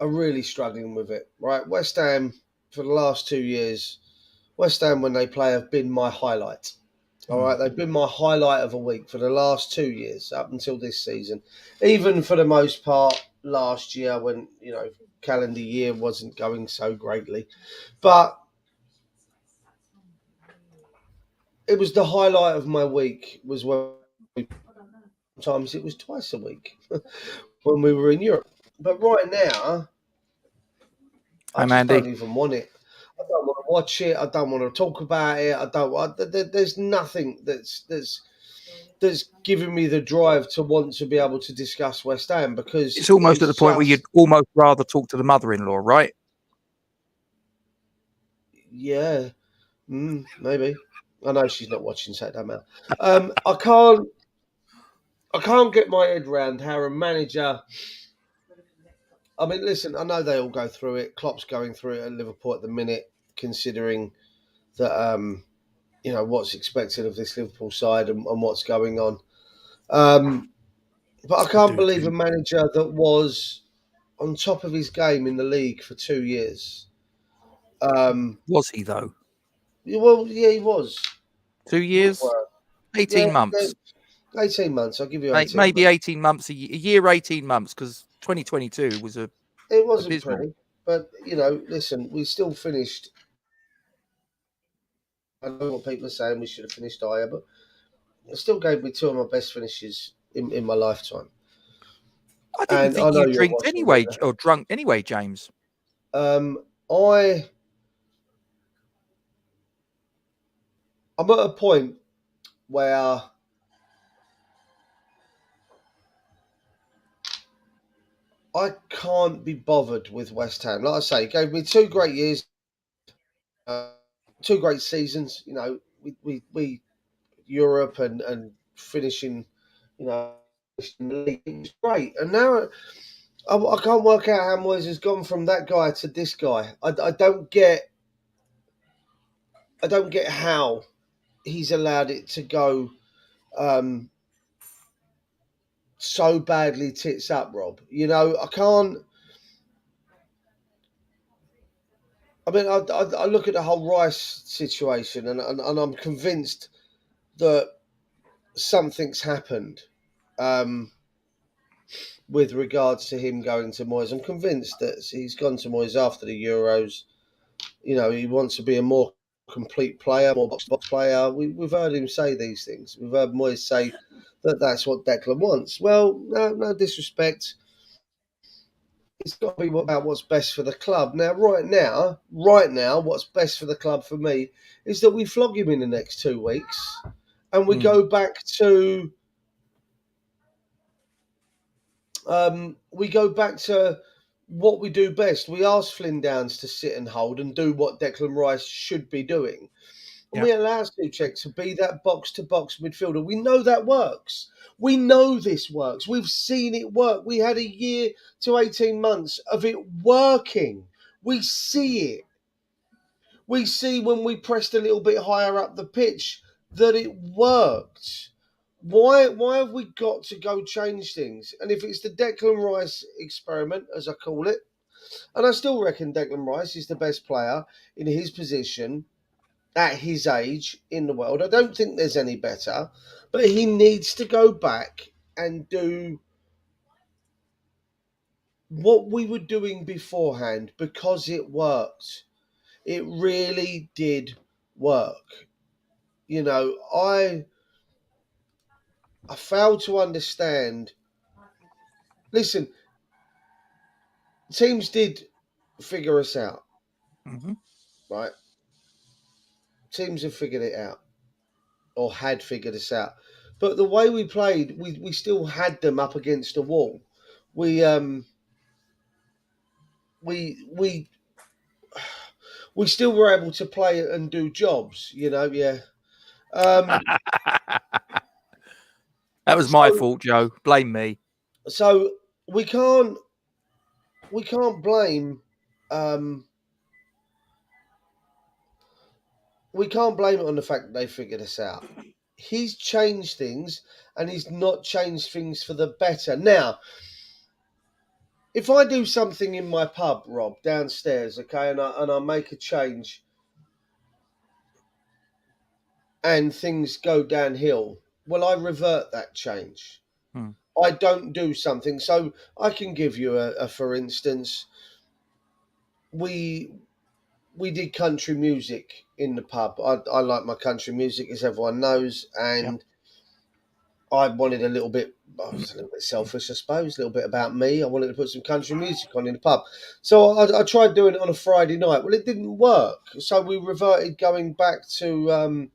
are really struggling with it. Right, West Ham for the last 2 years, West Ham, when they play, have been my highlight. All right, they've been my highlight of a week for the last 2 years up until this season. Even for the most part last year when, calendar year wasn't going so greatly. But it was the highlight of my week was when sometimes it was twice a week when we were in Europe. But right now, I I'm just Andy. don't even want it. I don't want to watch it. I don't want to talk about it. There's nothing that's giving me the drive to want to be able to discuss West Ham because It's almost at the point where you'd almost rather talk to the mother-in-law, right? Yeah, maybe. I know she's not watching, so it don't matter. I can't get my head around how a manager. I mean, listen, I know they all go through it. Klopp's going through it at Liverpool at the minute, considering that what's expected of this Liverpool side and what's going on. But I can't believe a manager that was on top of his game in the league for 2 years. Was he, though? Well, yeah, he was. 2 years? 18 months. 18 months. I'll give you 18 Maybe months. 18 months, a year, 18 months, because 2022 was It wasn't abysmal. pretty. But, listen, we still finished. I know what people are saying, we should have finished higher, but it still gave me two of my best finishes in my lifetime. I didn't think you drunk anyway, James. I'm at a point where I can't be bothered with West Ham. Like I say, it gave me 2 great years, 2 great seasons. We Europe and finishing, in the league. It was great. And now I can't work out how Moyes has gone from that guy to this guy. I don't get how he's allowed it to go so badly tits up, Rob. I can't. I mean, I look at the whole Rice situation and I'm convinced that something's happened with regards to him going to Moyes. I'm convinced that he's gone to Moyes after the Euros. He wants to be a more complete player, more box-to-box player. We've heard him say these things. We've heard Moyes say that that's what Declan wants. Well, no disrespect. It's got to be about what's best for the club. Now, right now, what's best for the club for me is that we flog him in the next 2 weeks and we go back to what we do best. We ask Flynn Downs to sit and hold and do what Declan Rice should be doing. And we allow Souček to be that box-to-box midfielder. We know that works. We know this works. We've seen it work. We had a year to 18 months of it working. We see it. We see when we pressed a little bit higher up the pitch that it worked. Why have we got to go change things? And if it's the Declan Rice experiment, as I call it, and I still reckon Declan Rice is the best player in his position at his age in the world. I don't think there's any better, but he needs to go back and do what we were doing beforehand because it worked. It really did work. I failed to understand. Listen, teams did figure us out, right? Teams have figured it out, or had figured us out. But the way we played, we still had them up against the wall. We still were able to play and do jobs. Yeah. That was my fault, Joe. Blame me. So we can't blame. We can't blame it on the fact that they figured us out. He's changed things, and he's not changed things for the better. Now, if I do something in my pub, Rob, downstairs, okay, and I make a change and things go downhill, well, I revert that change. I don't do something. So I can give you a for instance. We did country music in the pub. I like my country music, as everyone knows, and I wanted a little bit. I was a little bit selfish, I suppose. A little bit about me. I wanted to put some country music on in the pub, so I tried doing it on a Friday night. Well, it didn't work, so we reverted, going back to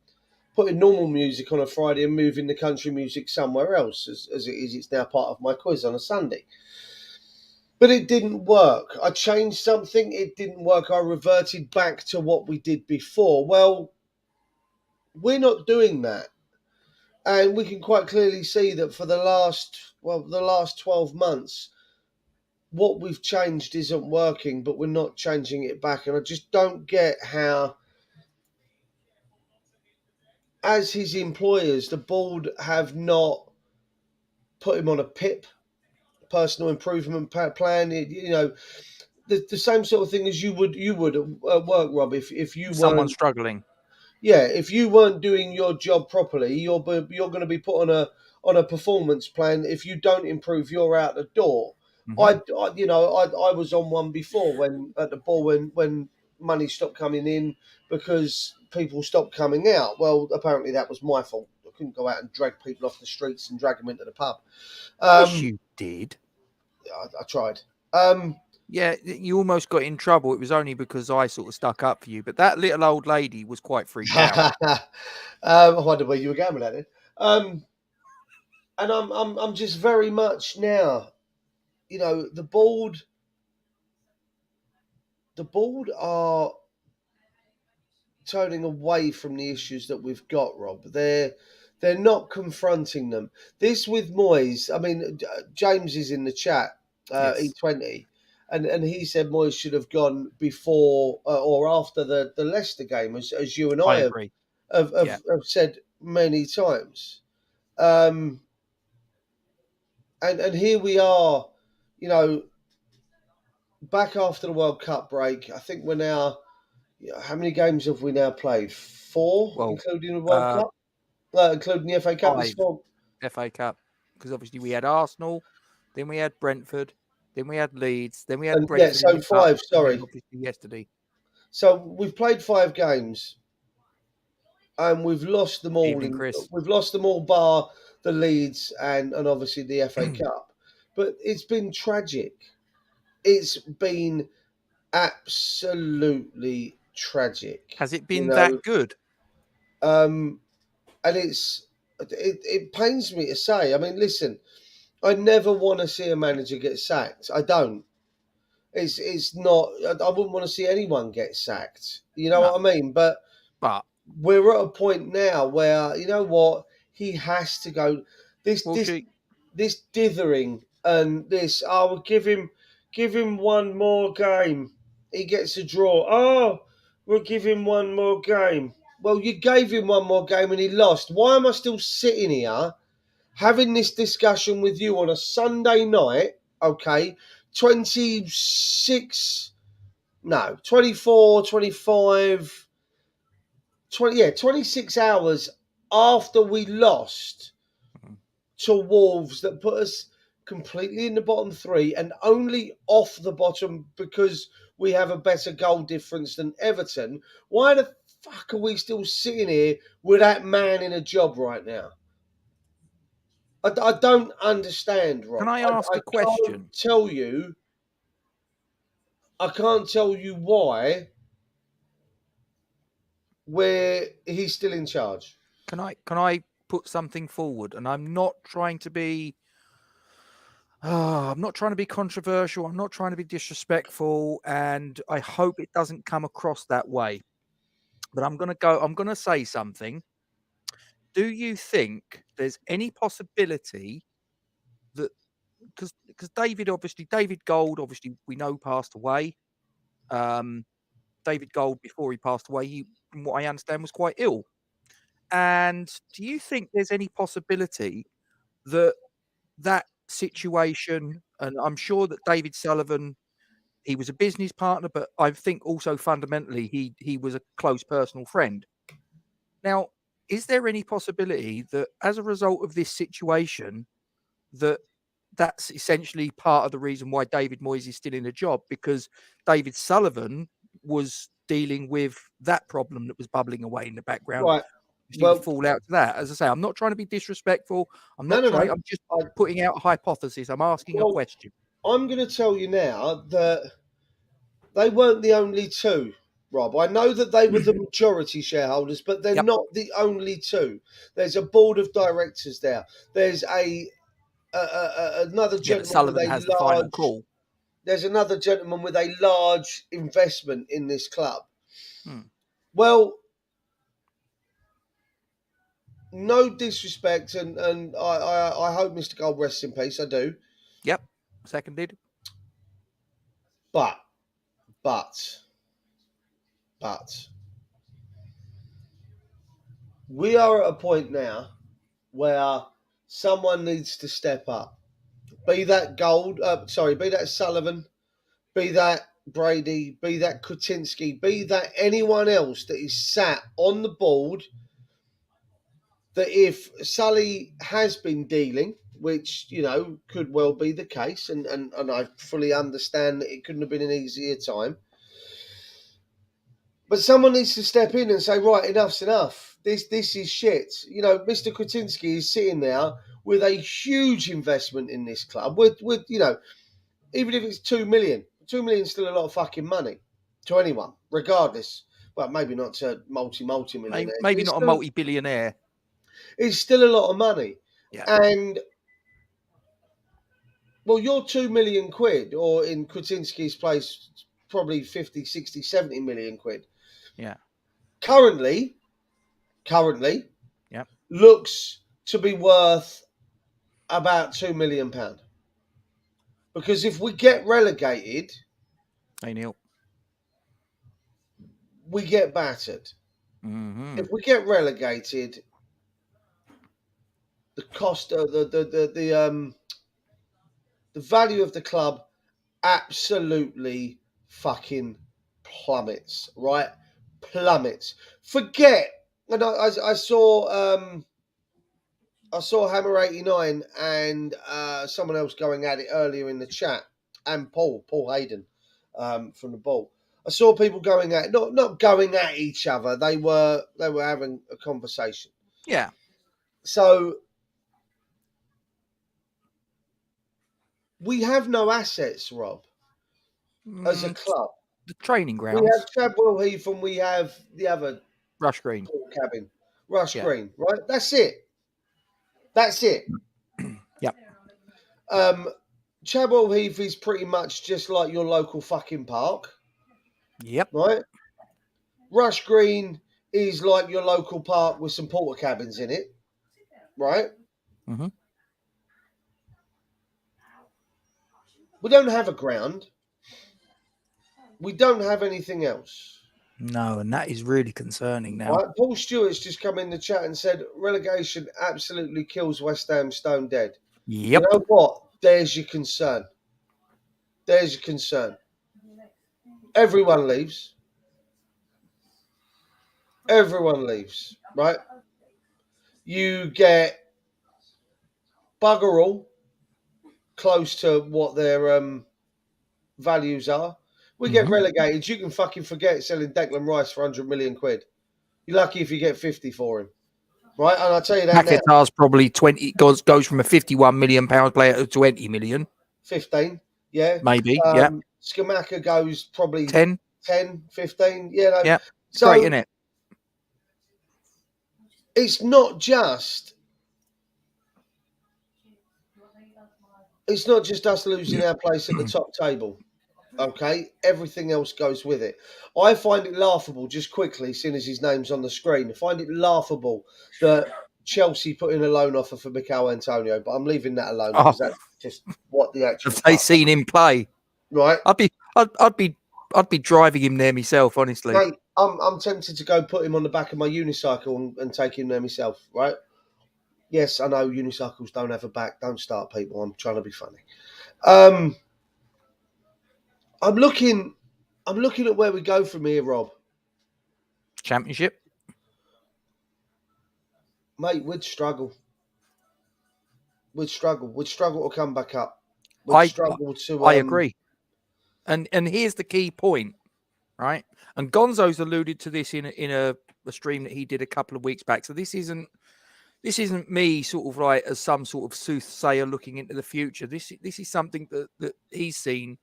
putting normal music on a Friday and moving the country music somewhere else. As it is, it's now part of my quiz on a Sunday. But it didn't work. I changed something. It didn't work. I reverted back to what we did before. Well, we're not doing that. And we can quite clearly see that for the last 12 months, what we've changed isn't working, but we're not changing it back. And I just don't get how, as his employers, the board have not put him on a PIP, personal improvement plan. The same sort of thing as you would at work, Rob. If you Someone weren't struggling. Yeah, if you weren't doing your job properly, you're going to be put on a performance plan. If you don't improve, you're out the door. I was on one before when at the ball when money stopped coming in because people stopped coming out. Well, apparently that was my fault. I couldn't go out and drag people off the streets and drag them into the pub. Yes, you did. I tried. Yeah, you almost got in trouble. It was only because I sort of stuck up for you. But that little old lady was quite freaked out. I wonder where you were going with that. And I'm just very much now, the board are turning away from the issues that we've got, Rob. They're not confronting them. This with Moyes, I mean, James is in the chat, Yes. E20, and he said Moyes should have gone before or after the Leicester game, as you and I agree. have said many times. And here we are, back after the World Cup break. I think we're now, how many games have we now played? 4, including the World Cup? Including the FA Cup? 5 FA Cup. Because obviously we had Arsenal, then we had Brentford, then we had Leeds, then we had Brentford. Yeah, so 5, sorry. Obviously yesterday. So we've played 5 games and we've lost them all. We've lost them all bar the Leeds and obviously the FA Cup. But it's been tragic. It's been absolutely tragic. Has it been that good? And it pains me to say. I mean, listen, I never want to see a manager get sacked. I don't. It's not. I wouldn't want to see anyone get sacked. You know what I mean? But we're at a point now where, you know what, he has to go. This dithering and this. Oh, we'll give him one more game. He gets a draw. Oh, we'll give him one more game. Well, you gave him one more game and he lost. Why am I still sitting here having this discussion with you on a Sunday night? Okay, 26, no, 24, 25, 26 hours after we lost to Wolves that put us completely in the bottom 3 and only off the bottom because we have a better goal difference than Everton. Why the fuck are we still sitting here with that man in a job right now? I don't understand, Rob. Can I ask a question? I can't tell you why where he's still in charge. Can I put something forward? And I'm not trying to be controversial. I'm not trying to be disrespectful, and I hope it doesn't come across that way. But I'm going to say something. Do you think there's any possibility that, because David Gold, obviously we know passed away. David Gold, before he passed away, he, from what I understand, was quite ill. And do you think there's any possibility that situation, and I'm sure that David Sullivan, he was a business partner, but I think also fundamentally he was a close personal friend. Now, is there any possibility that as a result of this situation, that's essentially part of the reason why David Moyes is still in a job, because David Sullivan was dealing with that problem that was bubbling away in the background. Right. Well, fall out to that. As I say, I'm not trying to be disrespectful. I'm not trying. I'm just putting out a hypothesis. I'm asking a question. I'm going to tell you now that they weren't the only two, Rob. I know that they were the majority shareholders, but they're not the only two. There's a board of directors there. There's another gentleman Sullivan with a has the final call. There's another gentleman with a large investment in this club. Hmm. Well, no disrespect, and I hope Mr. Gold rests in peace. I do. Yep, seconded. But we are at a point now where someone needs to step up. Be that be that Sullivan, be that Brady, be that Kutinski, be that anyone else that is sat on the board, that if Sully has been dealing, which, could well be the case, and I fully understand that it couldn't have been an easier time, but someone needs to step in and say, right, enough's enough. This is shit. Mr. Kutinski is sitting there with a huge investment in this club. With even if it's 2 million, 2 million is still a lot of fucking money to anyone, regardless. Well, maybe not to multi-millionaires. Maybe not a multi-billionaire. It's still a lot of money. Yeah. And, well, your 2 million quid, or in Kutinski's place, probably 50, 60, 70 million quid. Yeah. Currently, yep, looks to be worth about £2 million. Because if we get relegated, hey Neil, we get battered. Mm-hmm. If we get relegated, the cost of the value of the club absolutely fucking plummets, right? Plummets. Forget. And I saw Hammer 89 and someone else going at it earlier in the chat, and Paul Hayden from the Ball. I saw people going at not going at each other. They were having a conversation. Yeah. So we have no assets, Rob, as a club. The training grounds. We have Chadwell Heath and we have the other Rush Green. Cabin. Green, right? That's it. Yep. Chadwell Heath is pretty much just like your local fucking park. Yep. Right? Rush Green is like your local park with some porter cabins in it. Right? Mm-hmm. We don't have a ground. We don't have anything else. No, and that is really concerning now. Right? Paul Stewart's just come in the chat and said relegation absolutely kills West Ham stone dead. Yep. You know what? There's your concern. Everyone leaves. Right? You get bugger all close to what their values are. We get relegated. You can fucking forget selling Declan Rice for 100 million quid. You're lucky if you get 50 for him. Right? And I'll tell you that Paquetá's probably 20, goes from a £51 million player to 20 million. 15, yeah. Maybe, yeah. Skamaka goes probably 10, 15. Yeah, yeah. So, great, isn't it? It's not just us losing our place at the top table. Okay, everything else goes with it. I find it laughable, just quickly, seeing as his name's on the screen. I find it laughable that Chelsea put in a loan offer for Mikel Antonio, but I'm leaving that alone because that's just what the actual. Have they seen him play? Right. I'd be driving him there myself, honestly. Mate, I'm tempted to go put him on the back of my unicycle and take him there myself. Right. Yes, I know unicycles don't have a back. Don't start, people. I'm trying to be funny. I'm looking at where we go from here, Rob. Championship? Mate, we'd struggle. We'd struggle to come back up. We'd I struggle to. I agree. And here's the key point, right? And Gonzo's alluded to this in a stream that he did a couple of weeks back. So this isn't me sort of like as some sort of soothsayer looking into the future. This is something that he's seen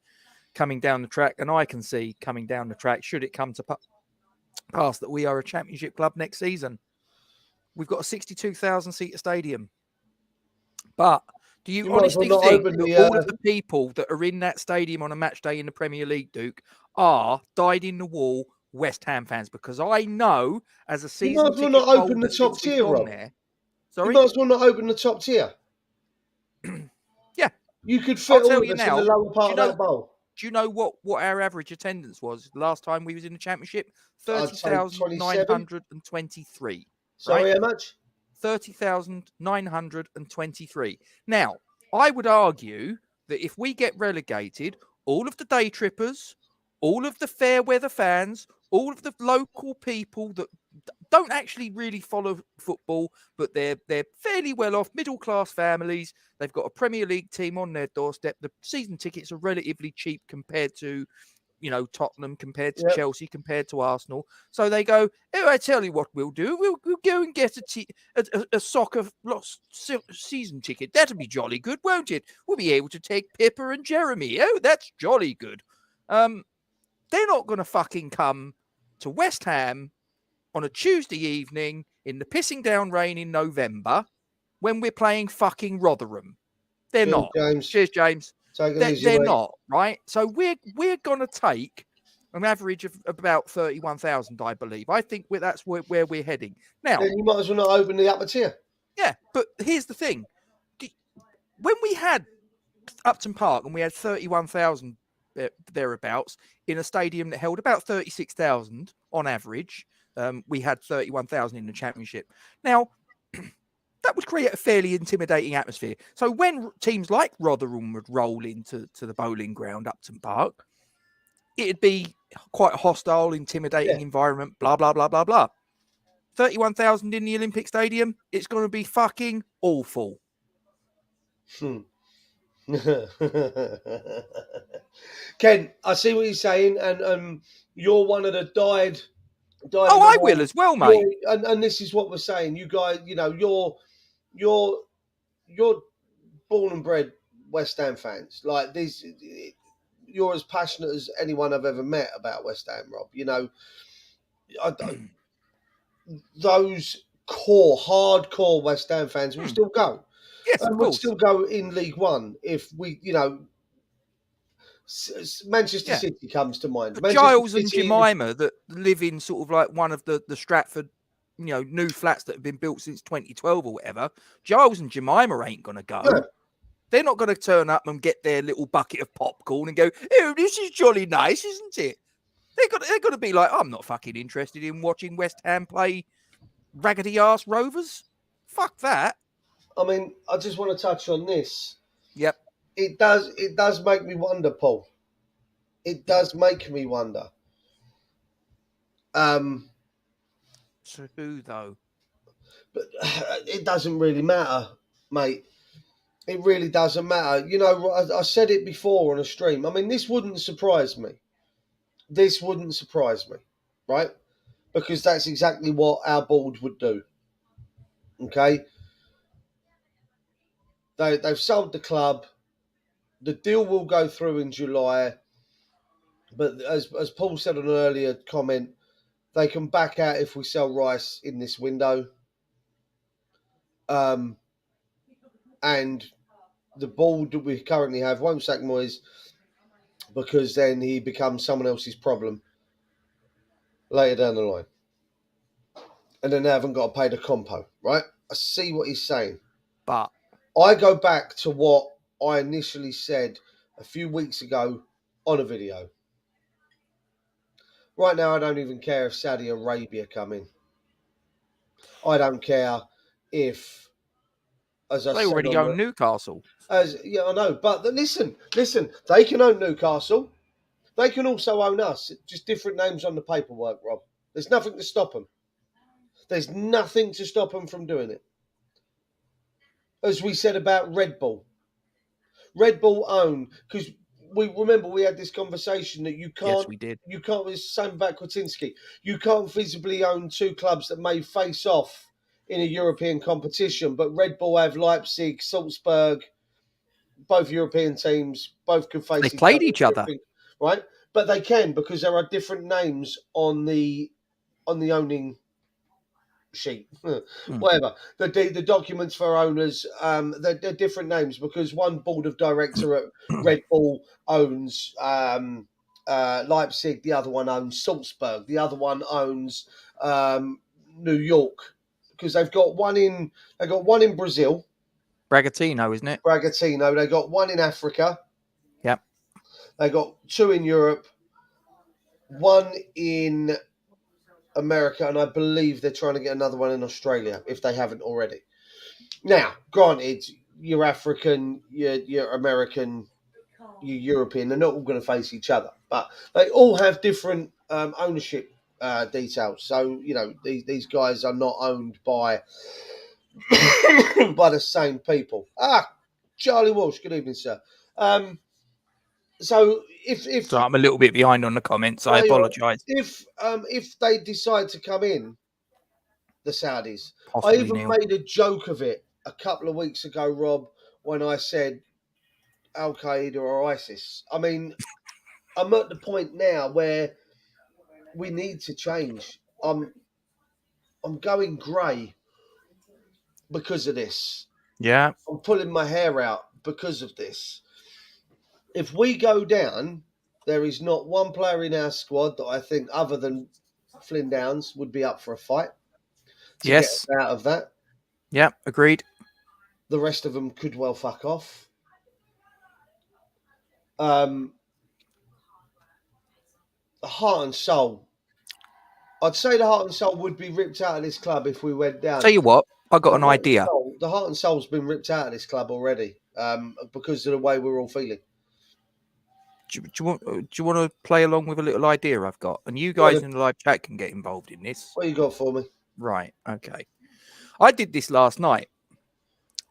coming down the track, and I can see coming down the track should it come to pass that we are a championship club next season. We've got a 62,000 seater stadium, but do you honestly think that all of the people that are in that stadium on a match day in the Premier League, Duke, are dyed in the wall West Ham fans? Because I know as a season ticket holder the top since we've tier, gone Rob. there. Sorry? You might as well not open the top tier. Yeah. You could fit all of us now, in the lower part of that bowl. Do you know what our average attendance was last time we was in the championship? 30,923. Sorry, right? how much? 30,923. Now, I would argue that if we get relegated, all of the day trippers, all of the fair weather fans, all of the local people that don't actually really follow football, but they're fairly well off, middle class families. They've got a Premier League team on their doorstep. The season tickets are relatively cheap compared to, Tottenham, compared to Chelsea, compared to Arsenal. So they go, oh, I tell you what we'll do. We'll go and get a soccer season ticket. That'll be jolly good, won't it? We'll be able to take Pippa and Jeremy. Oh, that's jolly good. They're not going to fucking come to West Ham on a Tuesday evening in the pissing down rain in November when we're playing fucking Rotherham. They're not. James. Cheers, James. They're not, right? So we're going to take an average of about 31,000, I believe. I think that's where we're heading. Now, then you might as well not open the upper tier. Yeah, but here's the thing. When we had Upton Park and we had 31,000 thereabouts in a stadium that held about 36,000 on average, we had 31,000 in the championship. Now, that would create a fairly intimidating atmosphere. So when teams like Rotherham would roll into the bowling ground, Upton Park, it'd be quite a hostile, intimidating environment, blah, blah, blah, blah, blah. 31,000 in the Olympic Stadium, it's going to be fucking awful. Ken, I see what you're saying, and you're one of the died. Oh, I will as well, mate. And this is what we're saying. You guys, you're born and bred West Ham fans. Like this, you're as passionate as anyone I've ever met about West Ham, Rob. Those hardcore West Ham fans will still go. Yes, and we'll still go in League One if we, Manchester City comes to mind. Giles and Jemima that live in sort of like one of the Stratford, new flats that have been built since 2012 or whatever. Giles and Jemima ain't going to go. No. They're not going to turn up and get their little bucket of popcorn and go, oh, this is jolly nice, isn't it? They're going to be like, I'm not fucking interested in watching West Ham play raggedy-ass Rovers. Fuck that. I mean, I just want to touch on this. Yep. It does make me wonder, Paul. It does make me wonder. To who, though? But it doesn't really matter, mate. It really doesn't matter. I said it before on a stream. I mean, this wouldn't surprise me. Right? Because that's exactly what our board would do. Okay? They've sold the club. The deal will go through in July. But as Paul said on an earlier comment, they can back out if we sell Rice in this window. And the board that we currently have won't sack Moyes because then he becomes someone else's problem later down the line. And then they haven't got to pay the compo, right? I see what he's saying. But I go back to what I initially said a few weeks ago on a video. Right now, I don't even care if Saudi Arabia come in. I don't care if, as I said, they already own Newcastle. I know. But listen, they can own Newcastle. They can also own us. Just different names on the paperwork, Rob. There's nothing to stop them. There's nothing to stop them from doing it. As we said about Red Bull. Red Bull own, because we had this conversation that you can't. Yes, we did. You can't. It's the same about Kwatinski. You can't visibly own two clubs that may face off in a European competition, but Red Bull have Leipzig, Salzburg, both European teams, both can face. They played each other, right? But they can because there are different names on the owning sheet, whatever. The documents for owners, they're different names because one board of director at Red Bull owns Leipzig, the other one owns Salzburg, the other one owns New York, because they've got one in Brazil, Bragantino, isn't it? Bragantino. They got one in Africa. Yep. They got two in Europe, one in America, and I believe they're trying to get another one in Australia if they haven't already. Now, granted, you're African, you're American, you're European. They're not all going to face each other, but they all have different ownership details. So these guys are not owned by by the same people. Charlie Walsh. Good evening, sir. So if So I'm a little bit behind on the comments. I apologise. If they decide to come in, the Saudis, Possibly, I even Neil. made a joke of it a couple of weeks ago, Rob, when I said Al Qaeda or ISIS. I mean, I'm at the point now where we need to change. I'm going grey because of this. Yeah. I'm pulling my hair out because of this. If we go down, there is not one player in our squad that I think, other than Flynn Downs, would be up for a fight to get us out of that. Yeah, agreed. The rest of them could well fuck off. The heart and soul. I'd say the heart and soul would be ripped out of this club if we went down. Tell you what, I got an idea. The heart and soul's been ripped out of this club already because of the way we're all feeling. Do you want to play along with a little idea I've got? And you guys in the live chat can get involved in this. What you got for me? Right, okay. I did this last night.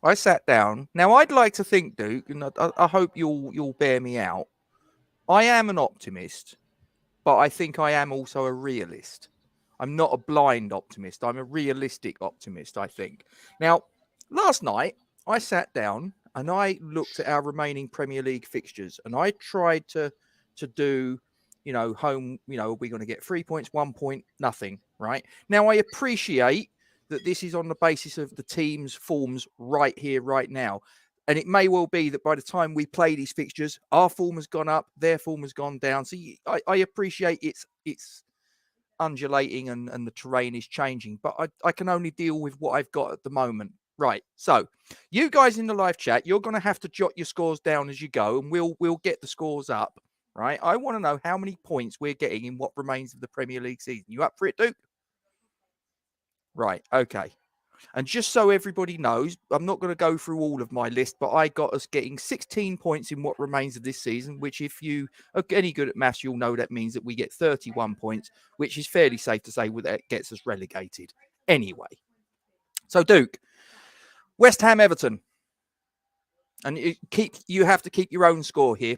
I sat down. Now, I'd like to think, Duke, and I hope you'll bear me out. I am an optimist, but I think I am also a realist. I'm not a blind optimist. I'm a realistic optimist, I think. Now, last night, I sat down and I looked at our remaining Premier League fixtures and I tried to do, home, are we going to get 3 points, 1 point, nothing, right? Now, I appreciate that this is on the basis of the team's forms right here, right now. And it may well be that by the time we play these fixtures, our form has gone up, their form has gone down. So I appreciate it's undulating and the terrain is changing, but I can only deal with what I've got at the moment. Right. So you guys in the live chat, you're going to have to jot your scores down as you go, and we'll get the scores up. Right. I want to know how many points we're getting in what remains of the Premier League season. You up for it, Duke? Right. Okay. And just so everybody knows, I'm not going to go through all of my list, but I got us getting 16 points in what remains of this season, which if you are any good at maths, you'll know that means that we get 31 points, which is fairly safe to say that gets us relegated anyway. So, Duke, West Ham, Everton. And you have to keep your own score here.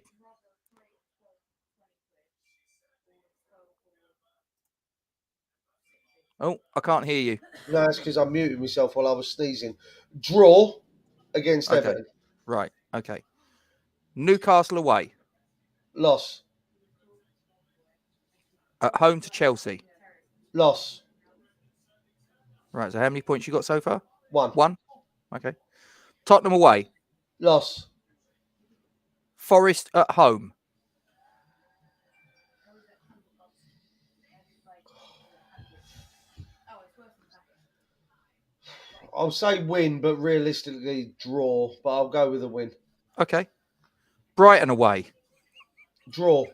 Oh, I can't hear you. No, it's because I muted myself while I was sneezing. Draw against Everton. Right. Okay. Newcastle away. Loss. At home to Chelsea. Loss. Right. So how many points you got so far? One. Okay. Tottenham away. Loss. Forest at home. I'll say win, but realistically draw. But I'll go with a win. Okay. Brighton away. Draw.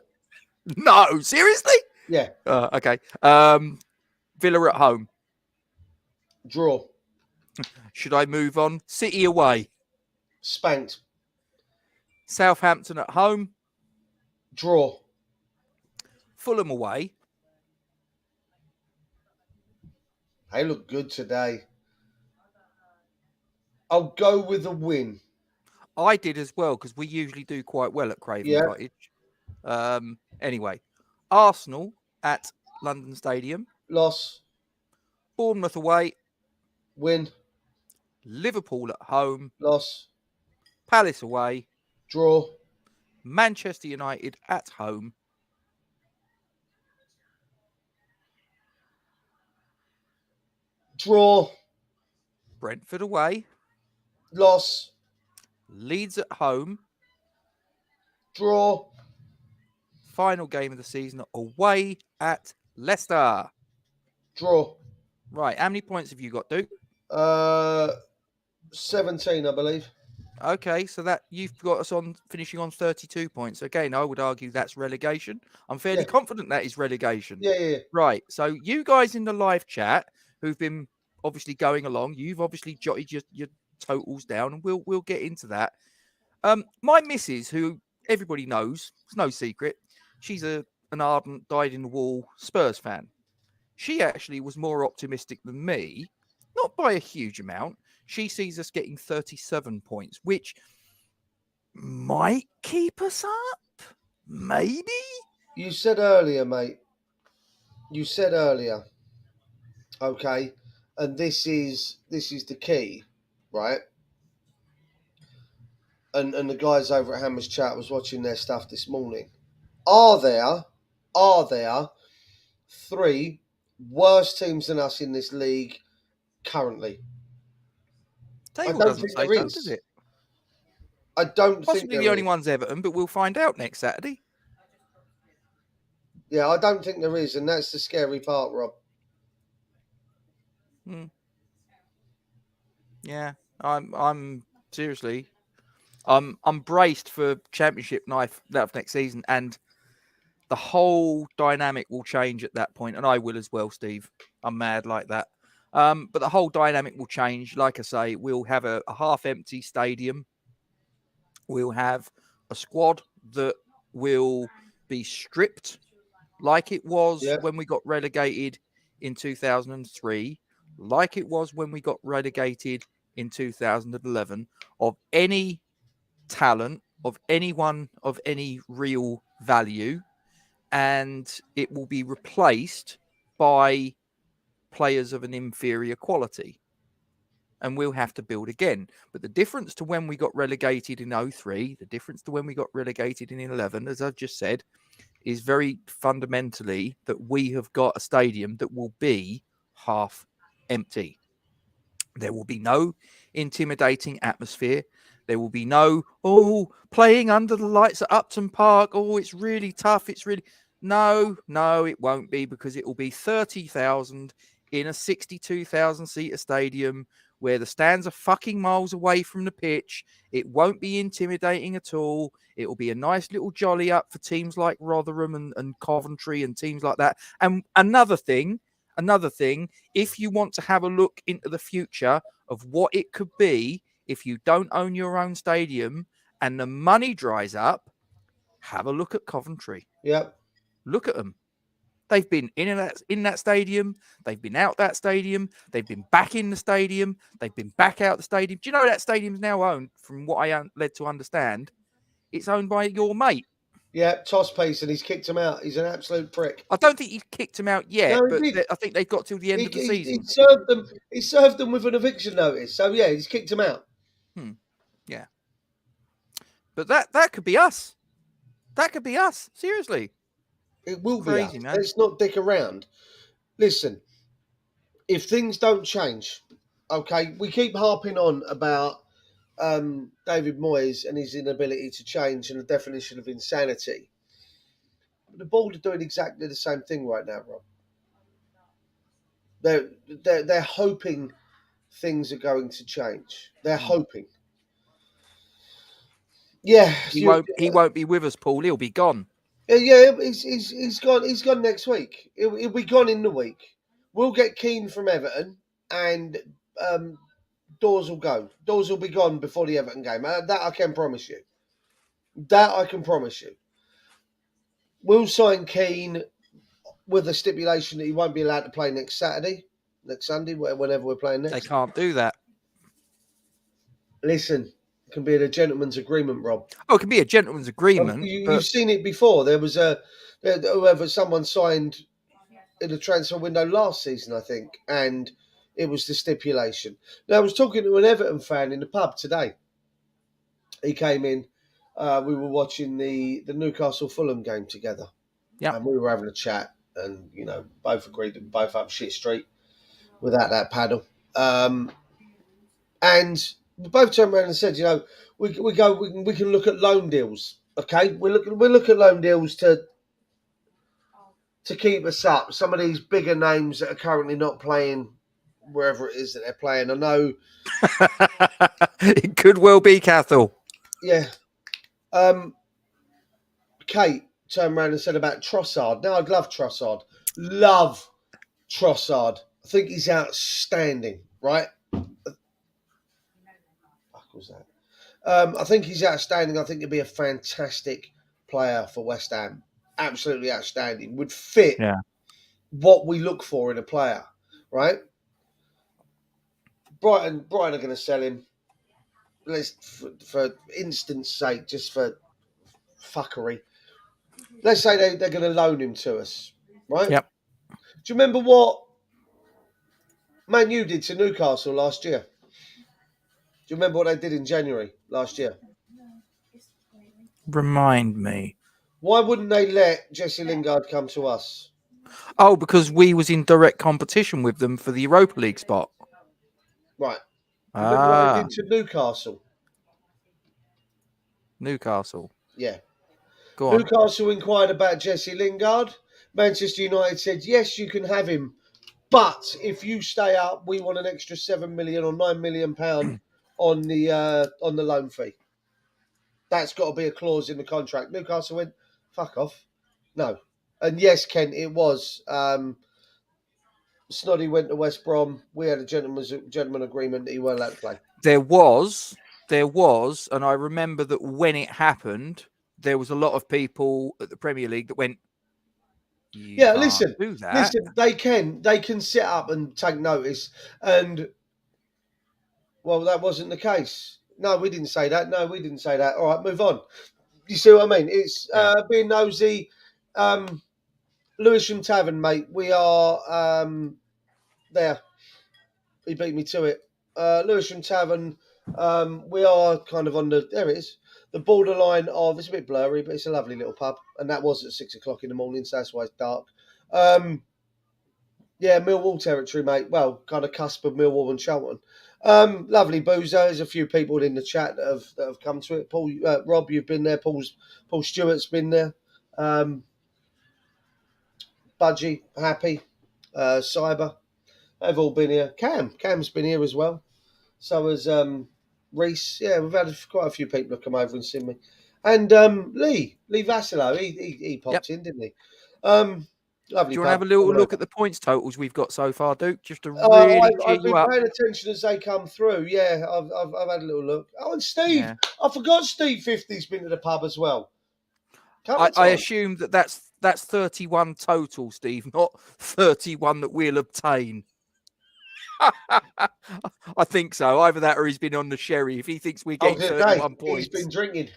No, seriously? Yeah. Okay. Villa at home. Draw. Should I move on? City away. Spanked. Southampton at home. Draw. Fulham away. They look good today. I'll go with a win. I did as well because we usually do quite well at Craven Yeah. Cottage. Anyway, Arsenal at London Stadium, Loss. Bournemouth away, Win. Liverpool at home, Loss. Palace away, Draw. Manchester United at home, Draw. Brentford away, Loss. Leeds at home, Draw. final game of the season away at Leicester. Draw. Right, how many points have you got, Duke? 17, I believe. Okay, so that you've got us on finishing on 32 points. Again, I would argue that's relegation. I'm fairly confident that is relegation. Yeah. Right. So you guys in the live chat who've been obviously going along, you've obviously jotted your totals down, and we'll get into that. My missus, who everybody knows, it's no secret, she's an ardent, dyed-in-the-wool Spurs fan. She actually was more optimistic than me, not by a huge amount. She sees us getting 37 points, which might keep us up. Maybe. You said earlier, mate. You said earlier. Okay, and this is the key, right? And the guys over at Hammer's Chat was watching their stuff this morning. Are there 3 worse teams than us in this league currently? Table doesn't say so, does it? I don't Possibly think there the only is. one's Everton, but we'll find out next Saturday. Yeah, I don't think there is, and that's the scary part, Rob. Yeah, I'm seriously, I'm braced for Championship night next season, and the whole dynamic will change at that point, and I will as well, Steve. I'm mad like that. But the whole dynamic will change. Like I say, we'll have a half-empty stadium. We'll have a squad that will be stripped like it was when we got relegated in 2003, like it was when we got relegated in 2011, of any talent, of anyone of any real value, and it will be replaced by players of an inferior quality. And we'll have to build again. But the difference to when we got relegated in 03, the difference to when we got relegated in 11, as I've just said, is very fundamentally that we have got a stadium that will be half empty. There will be no intimidating atmosphere. There will be no, playing under the lights at Upton Park. Oh, it's really tough. It's really... No, it won't be, because it will be 30,000 in a 62,000-seater stadium where the stands are fucking miles away from the pitch. It won't be intimidating at all. It will be a nice little jolly up for teams like Rotherham and Coventry and teams like that. And another thing, if you want to have a look into the future of what it could be if you don't own your own stadium and the money dries up, have a look at Coventry. Yep. Look at them. They've been in that stadium. They've been out that stadium. They've been back in the stadium. They've been back out the stadium. Do you know that stadium's now owned, from what I led to understand, it's owned by your mate? Yeah, toss piece, and he's kicked him out. He's an absolute prick. I don't think he's kicked him out yet, No, but I think they've got till the end of the season. He served them with an eviction notice. So yeah, he's kicked him out. Yeah. But that could be us. That could be us. Seriously. It will Crazy, be. man. Let's not dick around. Listen, if things don't change, okay, we keep harping on about David Moyes and his inability to change and the definition of insanity. But the board are doing exactly the same thing right now, Rob. They're hoping things are going to change. They're hoping. Yeah, he won't be with us, Paul. He'll be gone. Yeah, he's gone. He's gone next week. He'll be gone in the week. We'll get Keane from Everton, and Dawes will go. Dawes will be gone before the Everton game. That I can promise you. We'll sign Keane with a stipulation that he won't be allowed to play next Saturday. next Sunday, whenever we're playing They next. can't do that. Listen, it can be a gentleman's agreement, Rob. Oh, it can be a gentleman's agreement. You've seen it before. There was someone signed in the transfer window last season, I think, and it was the stipulation. Now, I was talking to an Everton fan in the pub today. He came in. We were watching the Newcastle Fulham game together. Yeah. And we were having a chat, and both agreed that both up shit street without that paddle. And we both turned around and said, we can look at loan deals. Okay, we look at loan deals to keep us up. Some of these bigger names that are currently not playing wherever it is that they're playing. I know it could well be Cathal. Yeah. Kate turned around and said about Trossard. Now, I'd love Trossard. Love Trossard. I think he's outstanding, right? What was that? I think he's outstanding. I think he'd be a fantastic player for West Ham. Absolutely outstanding. Would fit what we look for in a player, right? Brighton are going to sell him. Let's, for instance sake, just for fuckery, let's say they're going to loan him to us, right? Yep. Do you remember what Man U did to Newcastle last year? Do you remember what they did in January last year? Remind me. Why wouldn't they let Jesse Lingard come to us? Oh, because we was in direct competition with them for the Europa League spot. Right. Remember what they did to Newcastle? Newcastle. Yeah. Go on. Newcastle inquired about Jesse Lingard. Manchester United said, yes, you can have him. But if you stay up, we want an extra £7 million or £9 million on the loan fee. That's got to be a clause in the contract. Newcastle went, fuck off. No. And yes, Kent, it was. Snoddy went to West Brom. We had a gentleman agreement that he weren't allowed to play. There was, and I remember that when it happened, there was a lot of people at the Premier League that went, listen, do that. they can sit up and take notice. And, well, that wasn't the case. No, we didn't say that. No, we didn't say that. All right, move on. You see what I mean? It's being nosy. Lewisham Tavern, mate. We are there. He beat me to it. Lewisham Tavern. We are kind of on there it is. The borderline of, it's a bit blurry, but it's a lovely little pub. And that was at 6 o'clock in the morning, so that's why it's dark. Millwall territory, mate. Well, kind of cusp of Millwall and Charlton. Lovely boozer. There's a few people in the chat that have come to it. Paul, Rob, you've been there. Paul Stewart's been there. Budgie, Happy, Cyber. They've all been here. Cam's been here as well. So has Reese. Yeah, we've had quite a few people have come over and seen me. And Lee Vassilo, he popped in, didn't he? Lovely. Do you want to have a little look at the points totals we've got so far, Duke? Just to really I've been paying attention as they come through. Yeah, I've had a little look. Oh, and Steve. Yeah. I forgot Steve 50's been to the pub as well. I assume that's 31 total, Steve, not 31 that we'll obtain. I think so. Either that or he's been on the sherry. If he thinks we're getting 31 points. He's been drinking.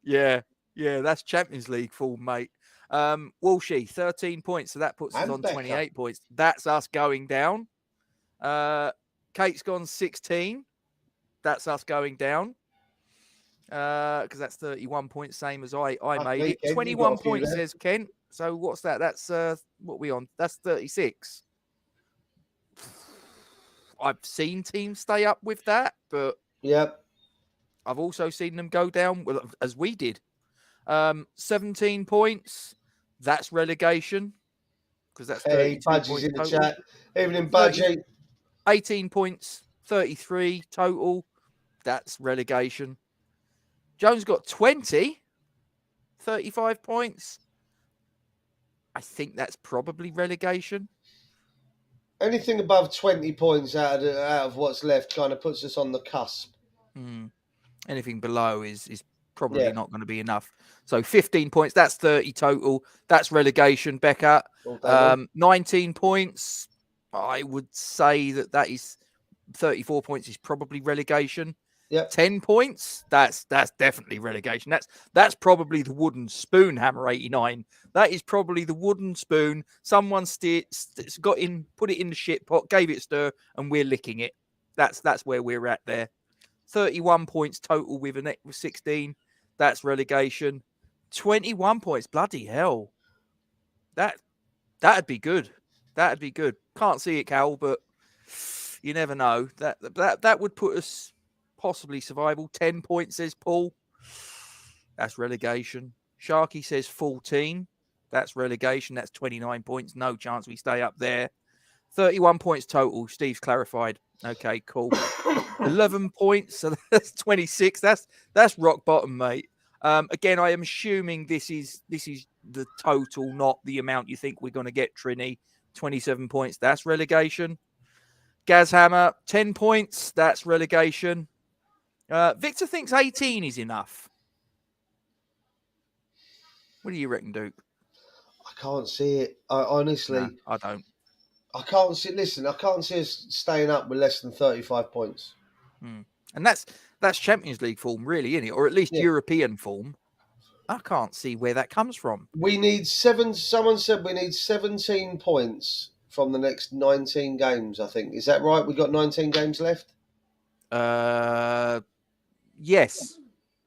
Yeah, that's Champions League form, mate. Walshy, 13 points, so that puts us on 28 points. That's us going down. Kate's gone 16. That's us going down. Because that's 31 points, same as I made it. 21 points, says Kent. So what's that? That's what we on? That's 36. I've seen teams stay up with that, but I've also seen them go down, as we did. 17 points. That's relegation, because that's 32 Budgie's points in the total. chat. Evening, Budgie. 18 points, 33 total. That's relegation. Jones got 20, 35 points. I think that's probably relegation. Anything above 20 points out of what's left kind of puts us on the cusp. Anything below is probably not going to be enough. So 15 points, that's 30 total. That's relegation, Becca. 19 points. I would say that is 34 points is probably relegation. Yep. 10 points, that's definitely relegation. That's probably the wooden spoon, Hammer 89. That is probably the wooden spoon. Someone got in, put it in the shit pot, gave it a stir, and we're licking it. That's where we're at there. 31 points total with a net 16. That's relegation. 21 points, bloody hell. That'd be good. That'd be good. Can't see it, Cal, but you never know. That would put us possibly survival. 10 points, says Paul. That's relegation. Sharky says 14. That's relegation. That's 29 points. No chance we stay up there. 31 points total. Steve's clarified. Okay, cool. 11 points. So that's 26. That's rock bottom, mate. Again, I am assuming this is the total, not the amount you think we're going to get, Trini. 27 points. That's relegation. Gazhammer, 10 points. That's relegation. Victor thinks 18 is enough. What do you reckon, Duke? I can't see it. Honestly, No, I don't. I can't see. Listen, I can't see us staying up with less than 35 points. And that's Champions League form, really, isn't it? Or at least European form. I can't see where that comes from. We need 7. Someone said we need 17 points from the next 19 games, I think. Is that right? We got 19 games left? Yes.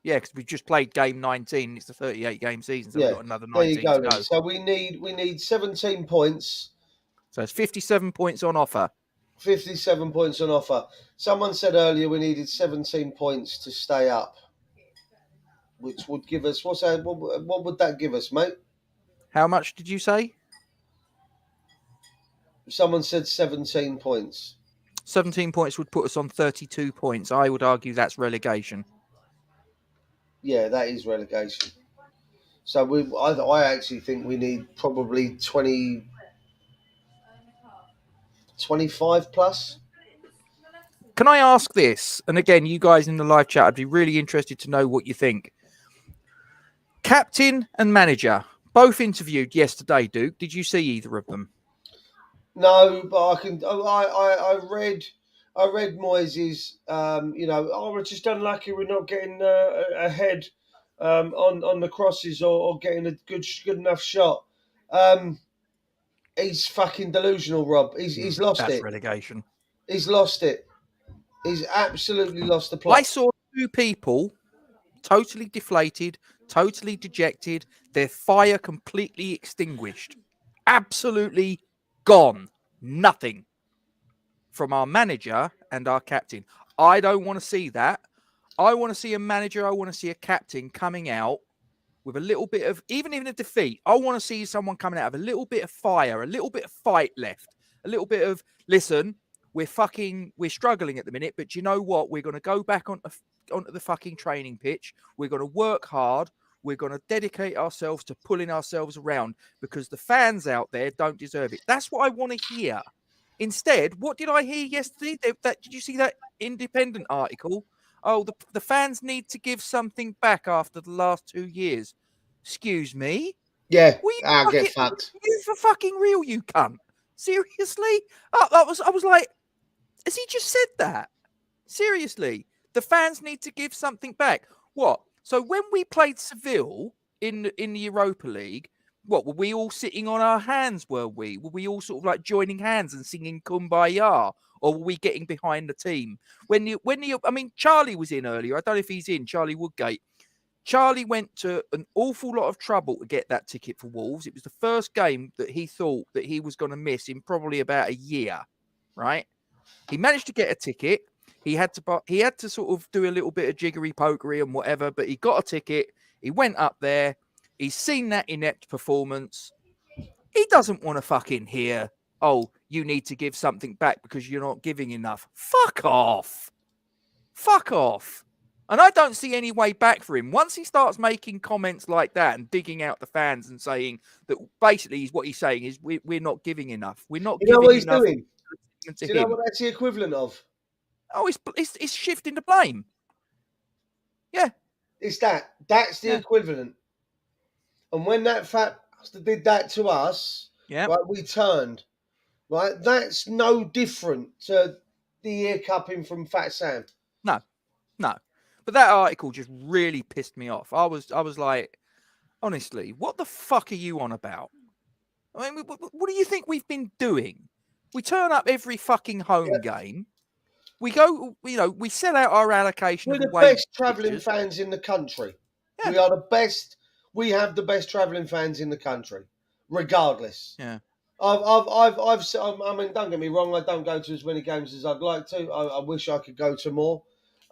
Yeah, because we just played game 19. It's a 38-game season, so we've got another 19 there you go, to go. So we need 17 points. So it's 57 points on offer. 57 points on offer. Someone said earlier we needed 17 points to stay up, which would give us... What would that give us, mate? How much did you say? Someone said 17 points. 17 points would put us on 32 points. I would argue that's relegation. Yeah, that is relegation. So I actually think we need probably 25 plus. Can I ask this? And again, you guys in the live chat, I'd be really interested to know what you think. Captain and manager, both interviewed yesterday, Duke. Did you see either of them? No, but I can. I read Moyes'. We're just unlucky we're not getting ahead on the crosses or getting a good enough shot. He's fucking delusional, Rob. He's lost it. That's relegation. He's lost it. He's absolutely lost the plot. I saw two people totally deflated, totally dejected, their fire completely extinguished. Absolutely gone. Nothing from our manager and our captain. I don't want to see that. I want to see a manager, I want to see a captain coming out with a little bit of, even in a defeat, I want to see someone coming out with a little bit of fire, a little bit of fight left, a little bit of, listen, we're struggling at the minute, but you know what? We're going to go back onto the fucking training pitch. We're going to work hard. We're going to dedicate ourselves to pulling ourselves around because the fans out there don't deserve it. That's what I want to hear. Instead, what did I hear yesterday? Did you see that Independent article? Oh, the fans need to give something back after the last 2 years. Excuse me? Yeah, I'll get fucked. You for fucking real, you cunt. Seriously? I was like, has he just said that? Seriously? The fans need to give something back. What? So when we played Seville in the Europa League, what, were we all sitting on our hands, were we? Were we all sort of like joining hands and singing Kumbaya? Or were we getting behind the team? I mean, Charlie was in earlier. I don't know if he's in, Charlie Woodgate. Charlie went to an awful lot of trouble to get that ticket for Wolves. It was the first game that he thought that he was going to miss in probably about a year, right? He managed to get a ticket. He had to sort of do a little bit of jiggery pokery and whatever, but he got a ticket. He went up there. He's seen that inept performance. He doesn't want to fucking hear, oh, you need to give something back because you're not giving enough. Fuck off. Fuck off. And I don't see any way back for him. Once he starts making comments like that and digging out the fans and saying that basically what he's saying is we're not giving enough. We're not giving enough. You know what he's doing? Do you know what that's the equivalent of? Oh, it's shifting the blame. Yeah. It's that. That's the equivalent. And when that fat did that to us, right, we turned. right? That's no different to the ear cupping from Fat Sam. No. But that article just really pissed me off. I was like, honestly, what the fuck are you on about? I mean, what do you think we've been doing? We turn up every fucking home game. We go, we sell out our allocation We're of the away best travelling fixtures. fans in the country. Yeah. We are the best. We have the best travelling fans in the country, regardless. Yeah. I mean, don't get me wrong. I don't go to as many games as I'd like to. I wish I could go to more.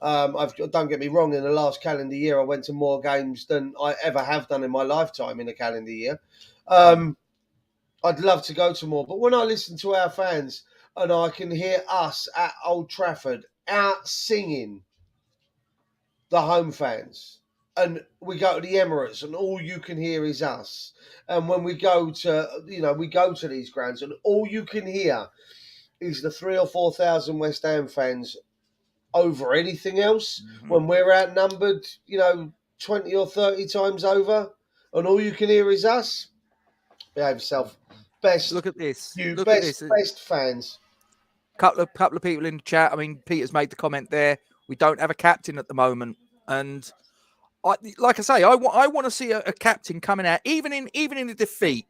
Don't get me wrong. In the last calendar year, I went to more games than I ever have done in my lifetime in a calendar year. I'd love to go to more, but when I listen to our fans and I can hear us at Old Trafford out singing the home fans, and we go to the Emirates and all you can hear is us, and when we go to these grounds and all you can hear is the 3,000 or 4,000 West Ham fans over anything else, when we're outnumbered 20 or 30 times over and all you can hear is us, behave yourself. Best. Look at this. Best fans. Couple of people in the chat. I mean, Peter's made the comment there. We don't have a captain at the moment, and like I say, I want to see a captain coming out, even in a defeat,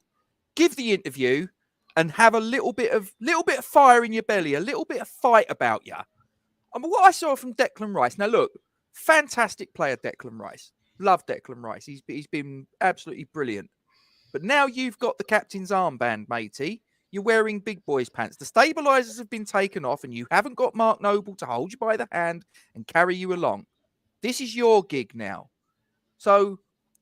give the interview and have a little bit of fire in your belly, a little bit of fight about you. I mean, what I saw from Declan Rice. Now, look, fantastic player, Declan Rice. Love Declan Rice. He's been absolutely brilliant. But now you've got the captain's armband, matey. You're wearing big boys' pants. The stabilisers have been taken off and you haven't got Mark Noble to hold you by the hand and carry you along. This is your gig now. So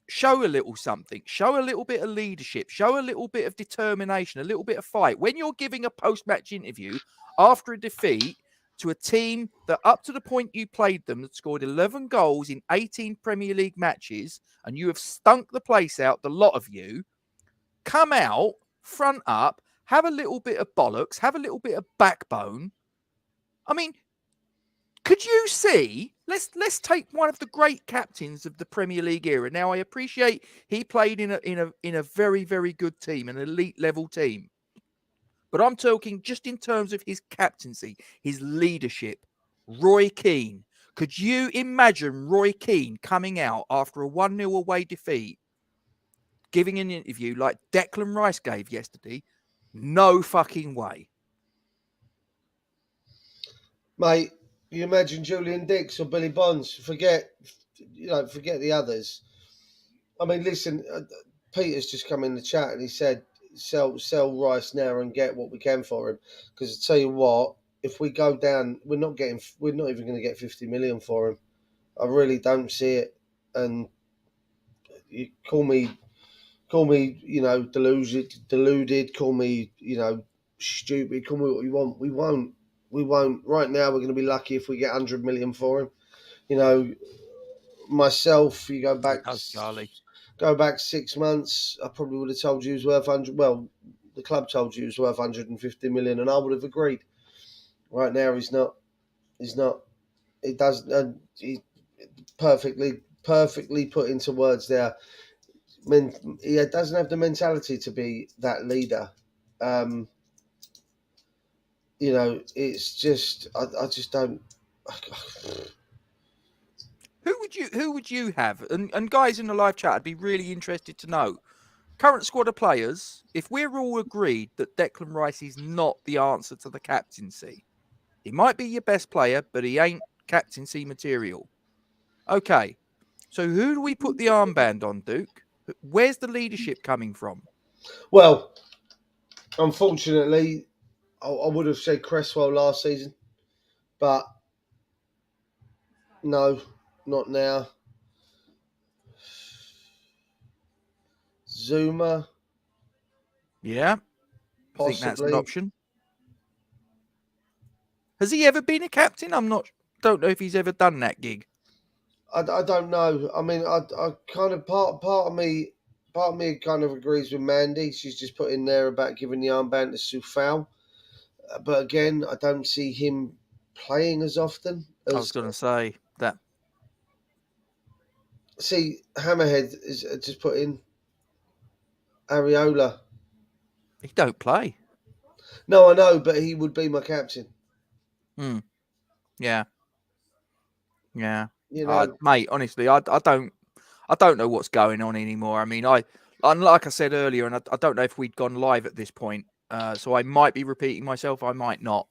show a little something. Show a little bit of leadership. Show a little bit of determination, a little bit of fight. When you're giving a post-match interview after a defeat to a team that up to the point you played them that scored 11 goals in 18 Premier League matches and you have stunk the place out, the lot of you, come out, front up, have a little bit of bollocks, have a little bit of backbone. I mean, could you see? Let's take one of the great captains of the Premier League era. Now, I appreciate he played in a very, very good team, an elite level team. But I'm talking just in terms of his captaincy, his leadership. Roy Keane. Could you imagine Roy Keane coming out after a 1-0 away defeat, giving an interview like Declan Rice gave yesterday? No fucking way. Mate, you imagine Julian Dix or Billy Bonds. Forget the others. I mean, listen, Peter's just come in the chat and he said, sell Rice now and get what we can for him. Because I tell you what, if we go down, we're not even going to get 50 million for him. I really don't see it. And you call me, deluded, call me, stupid, call me what you want. We won't. Right now, we're going to be lucky if we get 100 million for him. Myself, you go back, Charlie. Go back 6 months, I probably would have told you he was worth 100. Well, the club told you he was worth 150 million, and I would have agreed. Right now, he's not. He's not. He doesn't. He perfectly put into words there. He doesn't have the mentality to be that leader. It's just I just don't. Who would you have? And guys in the live chat, I'd be really interested to know. Current squad of players, if we're all agreed that Declan Rice is not the answer to the captaincy, he might be your best player, but he ain't captaincy material. Okay, so who do we put the armband on, Duke? Where's the leadership coming from? Well, unfortunately, I would have said Cresswell last season, but no, not now. Zuma. Yeah, possibly. I think that's an option. Has he ever been a captain? Don't know if he's ever done that gig. I don't know. I mean, I kind of part of me kind of agrees with Mandy. She's just put in there about giving the armband to Soufal, but again, I don't see him playing as often. I was going to say that. See, Hammerhead is just put in Areola. He don't play. No, I know, but he would be my captain. Yeah. Yeah. You know, Mate, honestly, I don't know what's going on anymore. I mean, like I said earlier, and I don't know if we'd gone live at this point, so I might be repeating myself. I might not.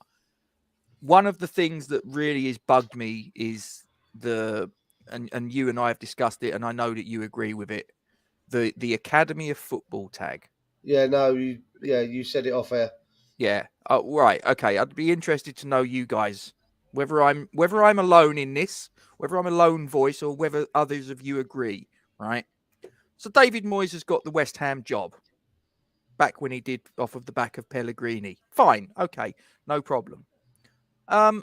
One of the things that really has bugged me is and you and I have discussed it, and I know that you agree with it. The Academy of Football tag. yeah, no, you said it off air. Yeah. Right. Okay. I'd be interested to know you guys whether I'm alone in this, whether I'm a lone voice, or whether others of you agree. Right. So David Moyes has got the West Ham job back when he did off of the back of Pellegrini. Fine. Okay. No problem. I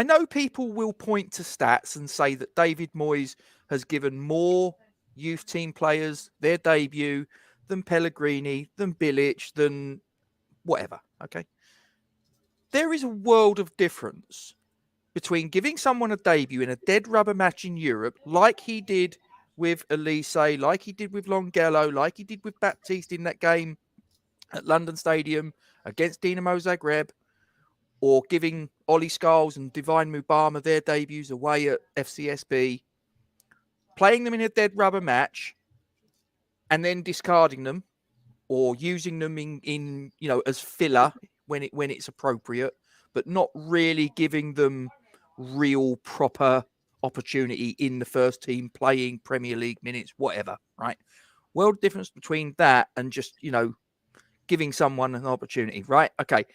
know people will point to stats and say that David Moyes has given more youth team players their debut than Pellegrini, than Bilic, than whatever. Okay. There is a world of difference between giving someone a debut in a dead rubber match in Europe, like he did with Elise, like he did with Longello, like he did with Baptiste in that game at London Stadium against Dinamo Zagreb, or giving Ollie Scholes and Divine Mubama their debuts away at FCSB, playing them in a dead rubber match, and then discarding them or using them in as filler when it's appropriate, but not really giving them real proper opportunity in the first team, playing Premier League minutes, whatever, right? World difference between that and just, giving someone an opportunity, right? Okay.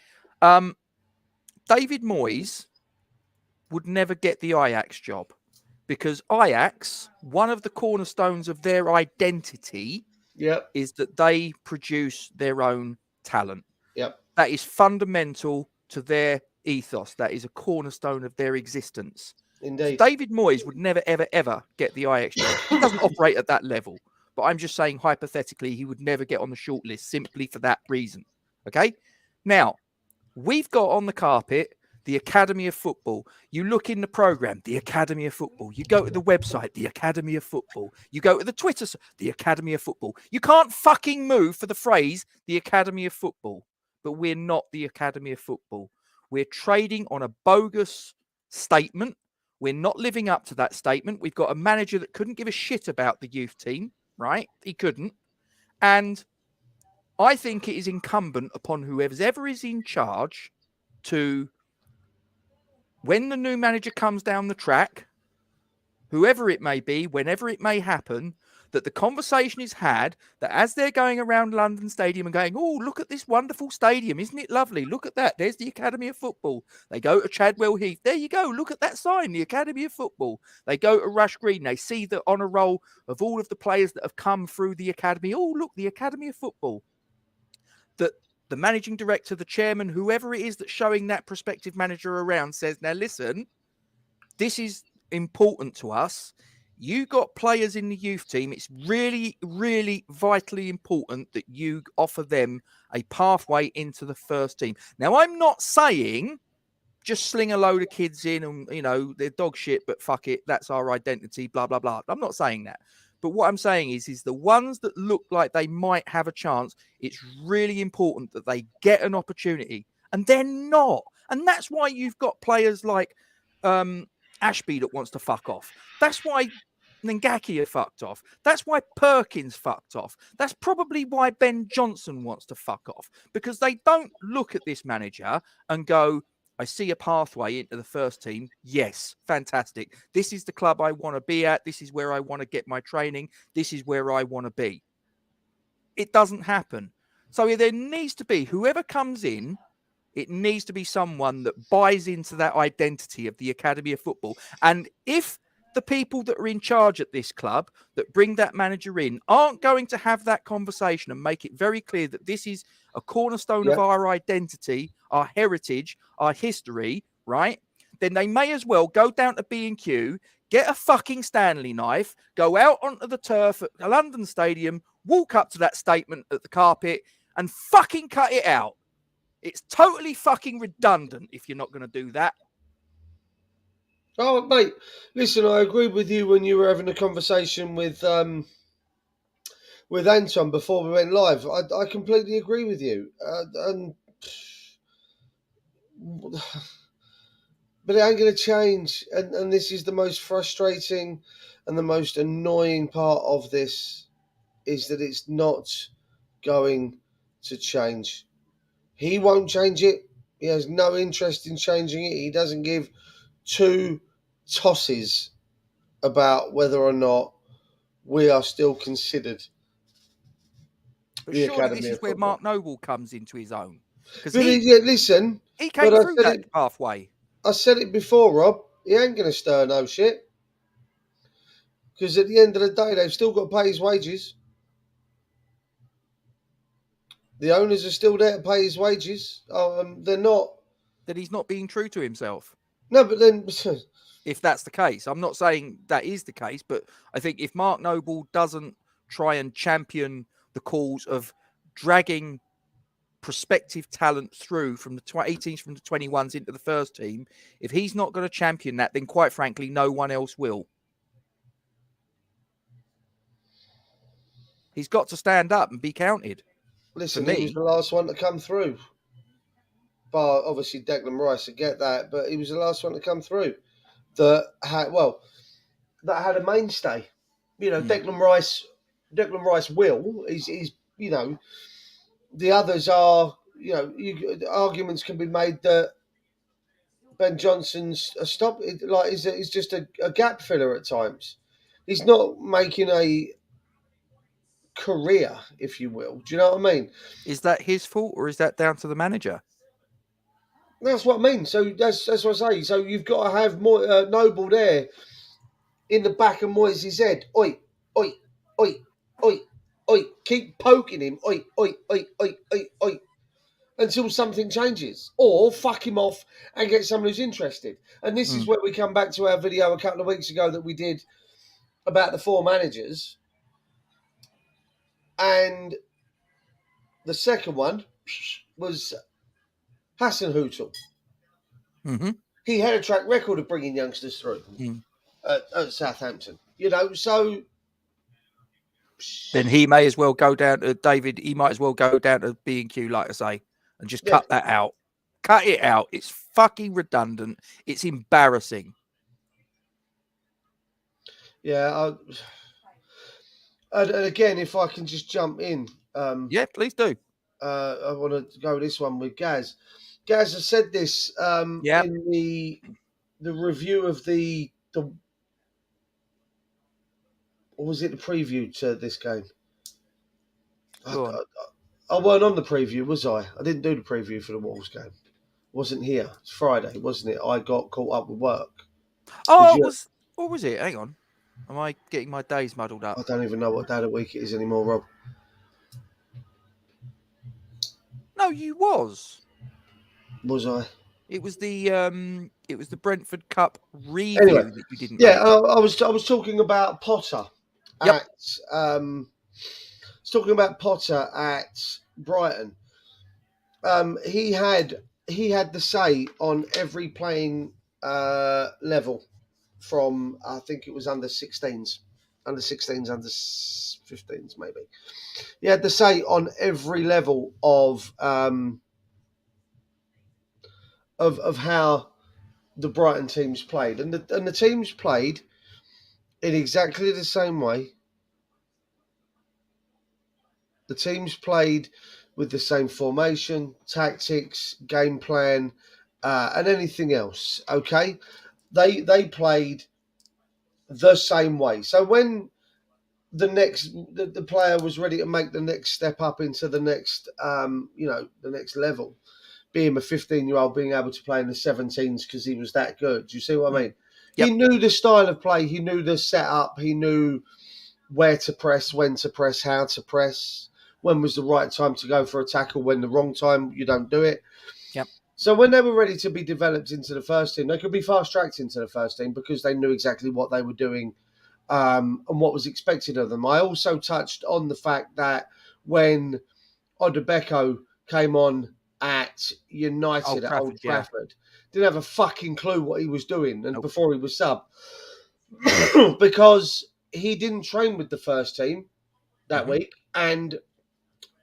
David Moyes would never get the Ajax job because Ajax, one of the cornerstones of their identity is that they produce their own talent. Yep. That is fundamental to their ethos. That is a cornerstone of their existence. Indeed. So David Moyes would never, ever, ever get the Ajax job. He doesn't operate at that level. But I'm just saying, hypothetically, he would never get on the shortlist simply for that reason. Okay? Now, we've got on the carpet the Academy of Football. You look in the program, the Academy of Football. You go to the website, the Academy of Football. You go to the Twitter, the Academy of Football. You can't fucking move for the phrase, the Academy of Football. But we're not the Academy of Football. We're trading on a bogus statement. We're not living up to that statement. We've got a manager that couldn't give a shit about the youth team, right? He couldn't. And I think it is incumbent upon whoever's ever is in charge to, when the new manager comes down the track, whoever it may be, whenever it may happen, that the conversation is had, that as they're going around London Stadium and going, oh, look at this wonderful stadium. Isn't it lovely? Look at that. There's the Academy of Football. They go to Chadwell Heath. There you go. Look at that sign, the Academy of Football. They go to Rush Green. They see the honour roll of all of the players that have come through the Academy. Oh, look, the Academy of Football. That the managing director, the chairman, whoever it is that's showing that prospective manager around says, now listen, this is important to us. You got players in the youth team. It's really, really vitally important that you offer them a pathway into the first team. Now, I'm not saying just sling a load of kids in and, they're dog shit, but fuck it. That's our identity, blah, blah, blah. I'm not saying that. But what I'm saying is the ones that look like they might have a chance, it's really important that they get an opportunity. And they're not. And that's why you've got players like Ashby that wants to fuck off. That's why Ngaki fucked off. That's why Perkins fucked off. That's probably why Ben Johnson wants to fuck off. Because they don't look at this manager and go, I see a pathway into the first team. Yes, fantastic. This is the club I want to be at. This is where I want to get my training. This is where I want to be. It doesn't happen. So there needs to be, whoever comes in, it needs to be someone that buys into that identity of the Academy of Football. And if the people that are in charge at this club that bring that manager in aren't going to have that conversation and make it very clear that this is a cornerstone of our identity, our heritage, our history, right? Then they may as well go down to B&Q, get a fucking Stanley knife, go out onto the turf at London Stadium, walk up to that statement at the carpet and fucking cut it out. It's totally fucking redundant if you're not going to do that. Oh, mate, listen, I agreed with you when you were having a conversation with with Anton before we went live. I completely agree with you. But it ain't going to change. And this is the most frustrating and the most annoying part of this, is that it's not going to change. He won't change it. He has no interest in changing it. He doesn't give two tosses about whether or not we are still considered But the surely Academy this of is where Football. Mark Noble comes into his own. Because Listen, he but came through that pathway. I said it before, Rob. He ain't going to stir no shit. Because at the end of the day, they've still got to pay his wages. The owners are still there to pay his wages. They're not. That he's not being true to himself. No, but then... If that's the case, I'm not saying that is the case, but I think if Mark Noble doesn't try and champion the cause of dragging prospective talent through from the 18s, from the 21s into the first team, if he's not going to champion that, then quite frankly, no one else will. He's got to stand up and be counted. Listen, he was the last one to come through. But obviously Declan Rice, I get that, but he was the last one to come through that had a mainstay. You know, Declan Rice will. He's you know, the others are, you know, arguments can be made that Ben Johnson's a stop. He's just a gap filler at times. He's not making a career, if you will. Do you know what I mean? Is that his fault, or is that down to the manager? That's what I mean. So that's what I say. So you've got to have Noble there in the back of Moyes' head. Oi, oi, oi, oi, oi. Keep poking him. Oi, oi, oi, oi, oi, oi. Until something changes. Or fuck him off and get someone who's interested. And this is where we come back to our video a couple of weeks ago that we did about the 4 managers. And the second one was Hassan Hootel. Mm-hmm. He had a track record of bringing youngsters through at Southampton. You know, so... Then he may as well go down to David. He might as well go down to B&Q, like I say, and just cut that out. Cut it out. It's fucking redundant. It's embarrassing. Yeah. And again, if I can just jump in. Yeah, please do. I want to go this one with Gaz. Gaz has said this in the review of the or was it the preview to this game? I weren't on the preview, was I? I didn't do the preview for the Wolves game. Wasn't here. It's Friday, wasn't it? I got caught up with work. Oh, what was it? Hang on. Am I getting my days muddled up? I don't even know what day of the week it is anymore, Rob. No, you was. Was I? It was the Brentford Cup review that you didn't. Yeah, I was talking about Potter at Brighton. He had the say on every playing level from, I think it was under 16s, under 15s maybe. He had the say on every level of how the Brighton teams played, and the teams played in exactly the same way. The teams played with the same formation, tactics, game plan, and anything else. Okay, they played the same way. So when the player was ready to make the next step up into the next the next level, being a 15-year-old, being able to play in the 17s because he was that good. Do you see what I mean? Yep. He knew the style of play. He knew the setup. He knew where to press, when to press, how to press, when was the right time to go for a tackle, when the wrong time, you don't do it. Yep. So when they were ready to be developed into the first team, they could be fast-tracked into the first team because they knew exactly what they were doing and what was expected of them. I also touched on the fact that when Odebeko came on at United at Old Trafford, didn't have a fucking clue what he was doing, and before he was sub, because he didn't train with the first team that week. and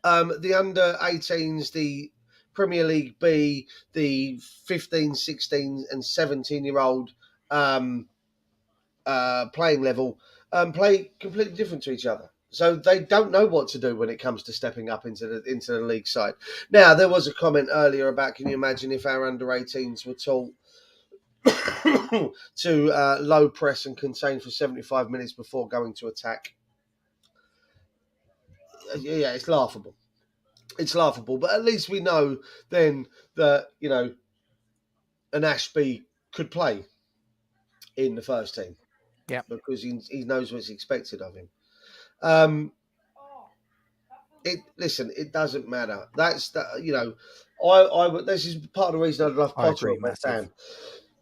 the under-18s, the Premier League B, the 15, 16 and 17-year-old playing level play completely different to each other. So they don't know what to do when it comes to stepping up into the league side. Now, there was a comment earlier about, can you imagine if our under-18s were taught to low press and contain for 75 minutes before going to attack? Yeah, it's laughable. It's laughable, but at least we know then that, an Ashby could play in the first team. Yeah. Because he knows what's expected of him. It doesn't matter. That's this is part of the reason I love Potter at West Ham.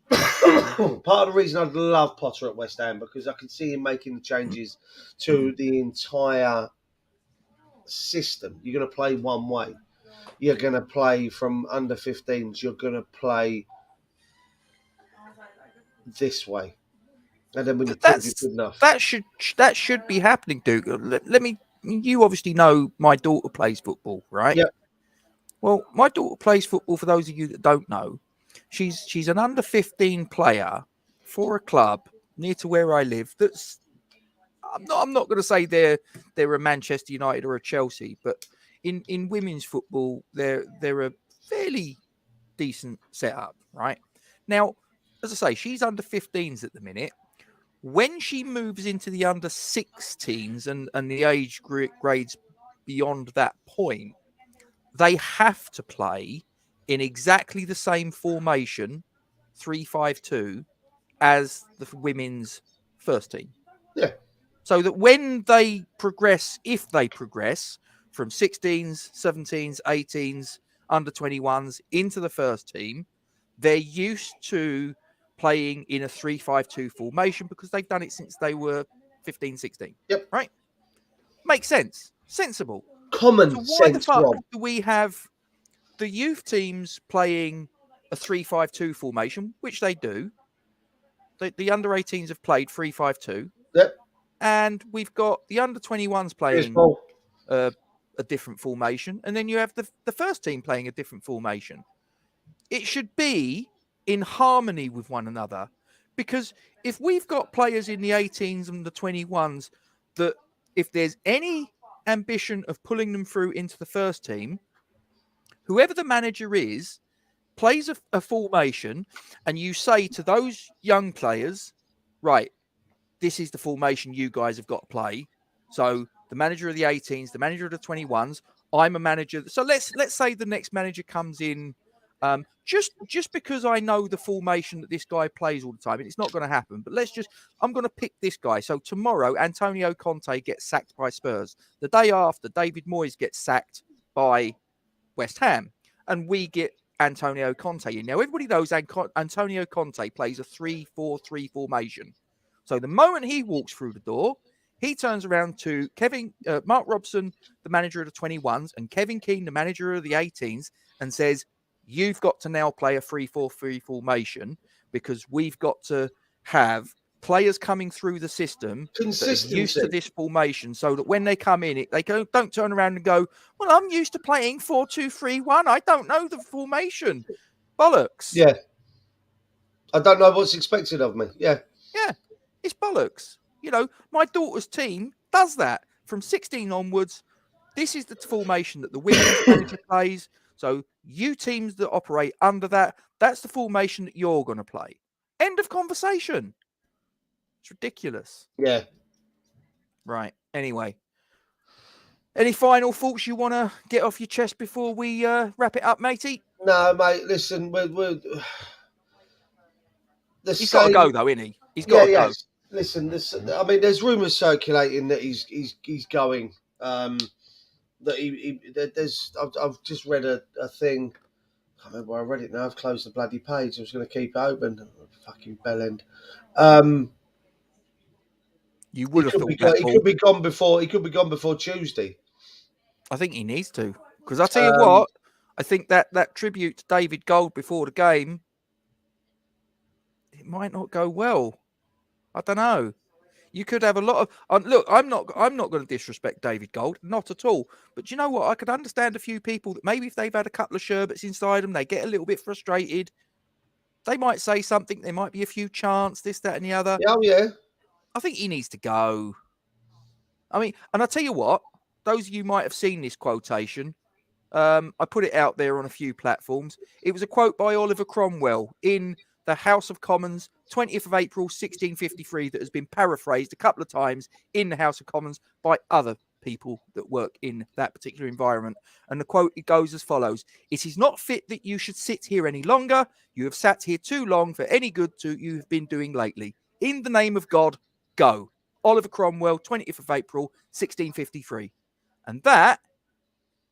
Part of the reason I love Potter at West Ham, because I can see him making the changes to the entire system. You're going to play one way. You're going to play from under 15s. You're going to play this way. And then when you prove you're good enough, that should be happening, Duke. Let me. You obviously know my daughter plays football, right? Yep. Well, my daughter plays football. For those of you that don't know, she's an under 15 player for a club near to where I live. That's I'm not going to say they're a Manchester United or a Chelsea, but in women's football, they're a fairly decent setup, right? Now, as I say, she's under 15s at the minute. When she moves into the under 16s and the age grades beyond that point, they have to play in exactly the same formation, 3-5-2, as the women's first team. Yeah. So that when they progress, if they progress from 16s, 17s, 18s, under 21s into the first team, they're used to playing in a 3-5-2 formation because they've done it since they were 15, 16. Yep. Right? Makes sense. Sensible. Common so why sense, the fuck Rob. do we have the youth teams playing a 3-5-2 formation, which they do? The under 18s have played 3-5-2. Yep. And we've got the under 21s playing a different formation. And then you have the first team playing a different formation. It should be in harmony with one another, because if we've got players in the 18s and the 21s that if there's any ambition of pulling them through into the first team, whoever the manager is plays a formation, and you say to those young players, right, this is the formation you guys have got to play. So the manager of the 18s, the manager of the 21s, I'm a manager. So let's say the next manager comes in. Just because I know the formation that this guy plays all the time, and it's not going to happen, but I'm going to pick this guy. So tomorrow, Antonio Conte gets sacked by Spurs. The day after, David Moyes gets sacked by West Ham, and we get Antonio Conte in. Now, everybody knows Antonio Conte plays a 3-4-3 formation. So the moment he walks through the door, he turns around to Mark Robson, the manager of the 21s, and Kevin Keane, the manager of the 18s, and says, you've got to now play a 3-4-3 formation, because we've got to have players coming through the system that are used to this formation, so that when they come in, they don't turn around and go, well, I'm used to playing 4-2-3-1. I don't know the formation. Bollocks. Yeah. I don't know what's expected of me. Yeah. Yeah. It's bollocks. My daughter's team does that from 16 onwards. This is the formation that the women's manager plays. So you teams that operate under that, that's the formation that you're going to play. End of conversation. It's ridiculous. Yeah. Right. Anyway, any final thoughts you want to get off your chest before we wrap it up, matey? No, mate. Listen, he's got to go, though, isn't he? He's got to go. Listen, there's rumours circulating that he's going. I've just read a thing. I can't remember where I read it now. I've closed the bloody page. I was going to keep it open. Fucking bellend. You would have thought that. He could be gone before. He could be gone before Tuesday. I think he needs to, because I tell you what, I think that tribute to David Gold before the game, it might not go well. I don't know. You could have a lot of look. I'm not going to disrespect David Gold, not at all. But you know what? I could understand a few people that maybe if they've had a couple of sherbets inside them, they get a little bit frustrated. They might say something. There might be a few chants, this, that, and the other. Oh yeah. I think he needs to go. I mean, and I tell you what, those of you might have seen this quotation. I put it out there on a few platforms. It was a quote by Oliver Cromwell in the House of Commons, 20th of April, 1653, that has been paraphrased a couple of times in the House of Commons by other people that work in that particular environment. And the quote, it goes as follows: "It is not fit that you should sit here any longer. You have sat here too long for any good you have been doing lately. In the name of God, go." Oliver Cromwell, 20th of April, 1653. And that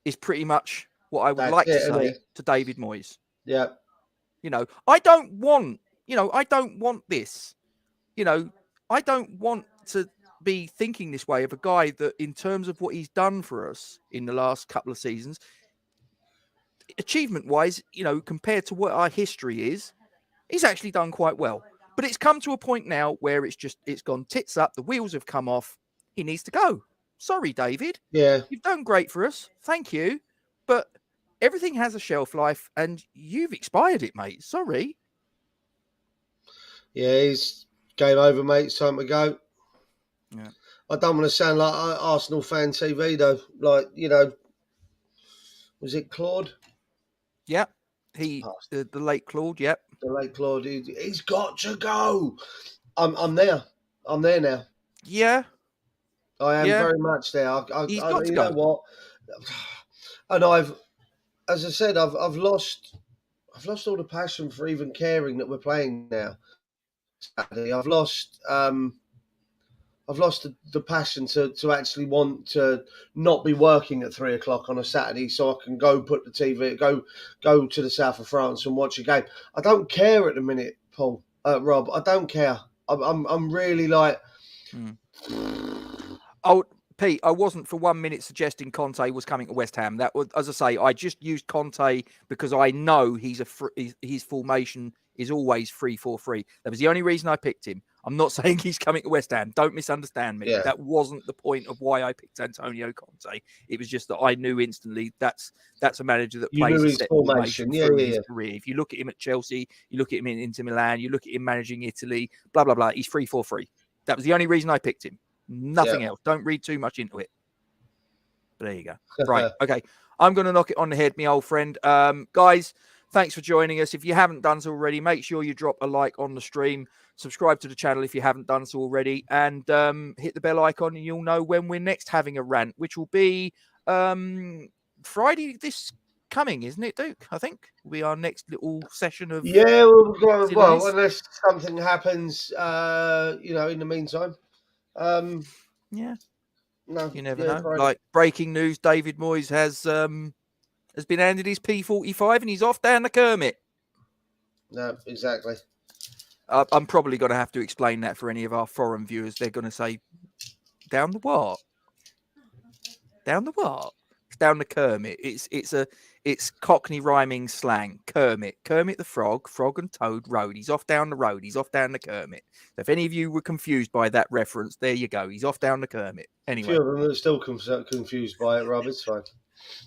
is pretty much what I would like to say to David Moyes. Yeah. You know, I don't want this. You know, I don't want to be thinking this way of a guy that, in terms of what he's done for us in the last couple of seasons, achievement-wise, you know, compared to what our history is, he's actually done quite well. But it's come to a point now where it's gone tits up. The wheels have come off. He needs to go. Sorry, David. Yeah. You've done great for us. Thank you. But everything has a shelf life and you've expired it, mate. Sorry. Yeah, it's game over, mate. It's time to go. Yeah. I don't want to sound like Arsenal fan TV, though. Like, you know, was it Claude? Yeah. The late Claude, yep. The late Claude. He's got to go. I'm there. I'm there now. Yeah. I am very much there. He's got to go. You know what? And as I said, I've lost all the passion for even caring that we're playing now. I've lost the passion to actually want to not be working at 3:00 on a Saturday so I can go put the TV, go to the south of France and watch a game. I don't care at the minute, Paul, Rob. I don't care. I'm really like. Oh, Pete, I wasn't for 1 minute suggesting Conte was coming to West Ham. That was, as I say, I just used Conte because I know his formation is always 3-4-3. That was the only reason I picked him. I'm not saying he's coming to West Ham. Don't misunderstand me. Yeah. That wasn't the point of why I picked Antonio Conte. It was just that I knew instantly that's a manager that plays a set formation through his career. If you look at him at Chelsea, you look at him in Inter Milan, you look at him managing Italy, blah, blah, blah. He's 3-4-3. That was the only reason I picked him. Nothing else. Don't read too much into it. But there you go. Right. Okay. I'm going to knock it on the head, my old friend. Guys, thanks for joining us. If you haven't done so already, make sure you drop a like on the stream. Subscribe to the channel if you haven't done so already. And hit the bell icon and you'll know when we're next having a rant, which will be Friday this coming, isn't it, Duke? I think will be our next little session of... Yeah, well unless something happens, you know, in the meantime. Yeah. No, you never know. Right. Like breaking news, David Moyes has been handed his P45 and he's off down the Kermit. No, exactly. I'm probably going to have to explain that for any of our foreign viewers. They're going to say, down the what? Down the what? It's down the Kermit. It's Cockney rhyming slang. Kermit the frog and Toad road. He's off down the road. He's off down the Kermit. So if any of you were confused by that reference, there you go. He's off down the Kermit. Anyway, a few of them are still confused by it, Rob. It's fine.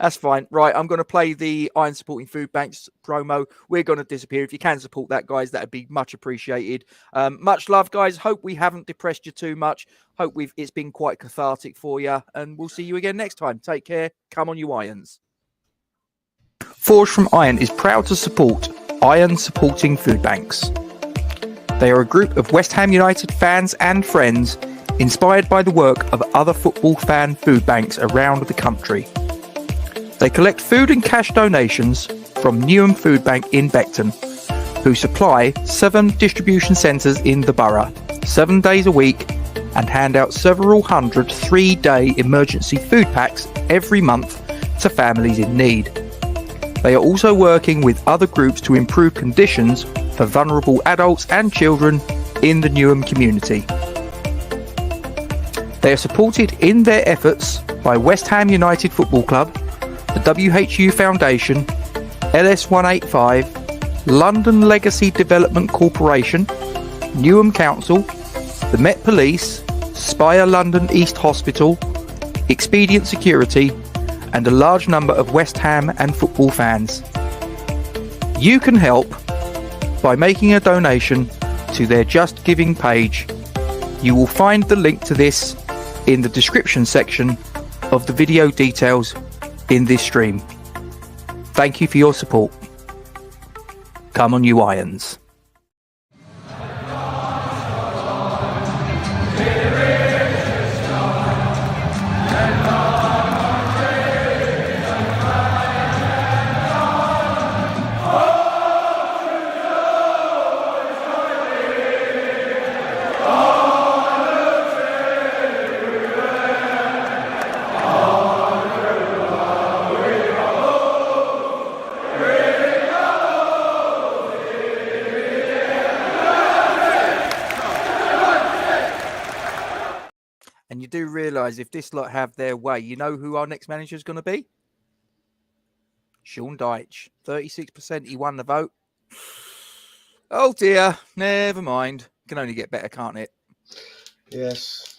That's fine. Right, I'm going to play the Iron Supporting Food Banks promo. We're going to disappear. If you can support that, guys, that would be much appreciated. Much love, guys. Hope we haven't depressed you too much. Hope it's been quite cathartic for you. And we'll see you again next time. Take care. Come on, you Irons. Forged from Iron is proud to support Iron Supporting Food Banks. They are a group of West Ham United fans and friends inspired by the work of other football fan food banks around the country. They collect food and cash donations from Newham Food Bank in Beckton, who supply 7 distribution centres in the borough, 7 days a week, and hand out several hundred 3-day emergency food packs every month to families in need. They are also working with other groups to improve conditions for vulnerable adults and children in the Newham community. They are supported in their efforts by West Ham United Football Club, the WHU Foundation, LS185, London Legacy Development Corporation, Newham Council, the Met Police, Spire London East Hospital, Expedient Security, and a large number of West Ham and football fans. You can help by making a donation to their Just Giving page. You will find the link to this in the description section of the video details in this stream. Thank you for your support. Come on, you Irons. And you do realise if this lot have their way, you know who our next manager is going to be? Sean Dyche. 36% he won the vote. Oh dear, never mind. Can only get better, can't it? Yes.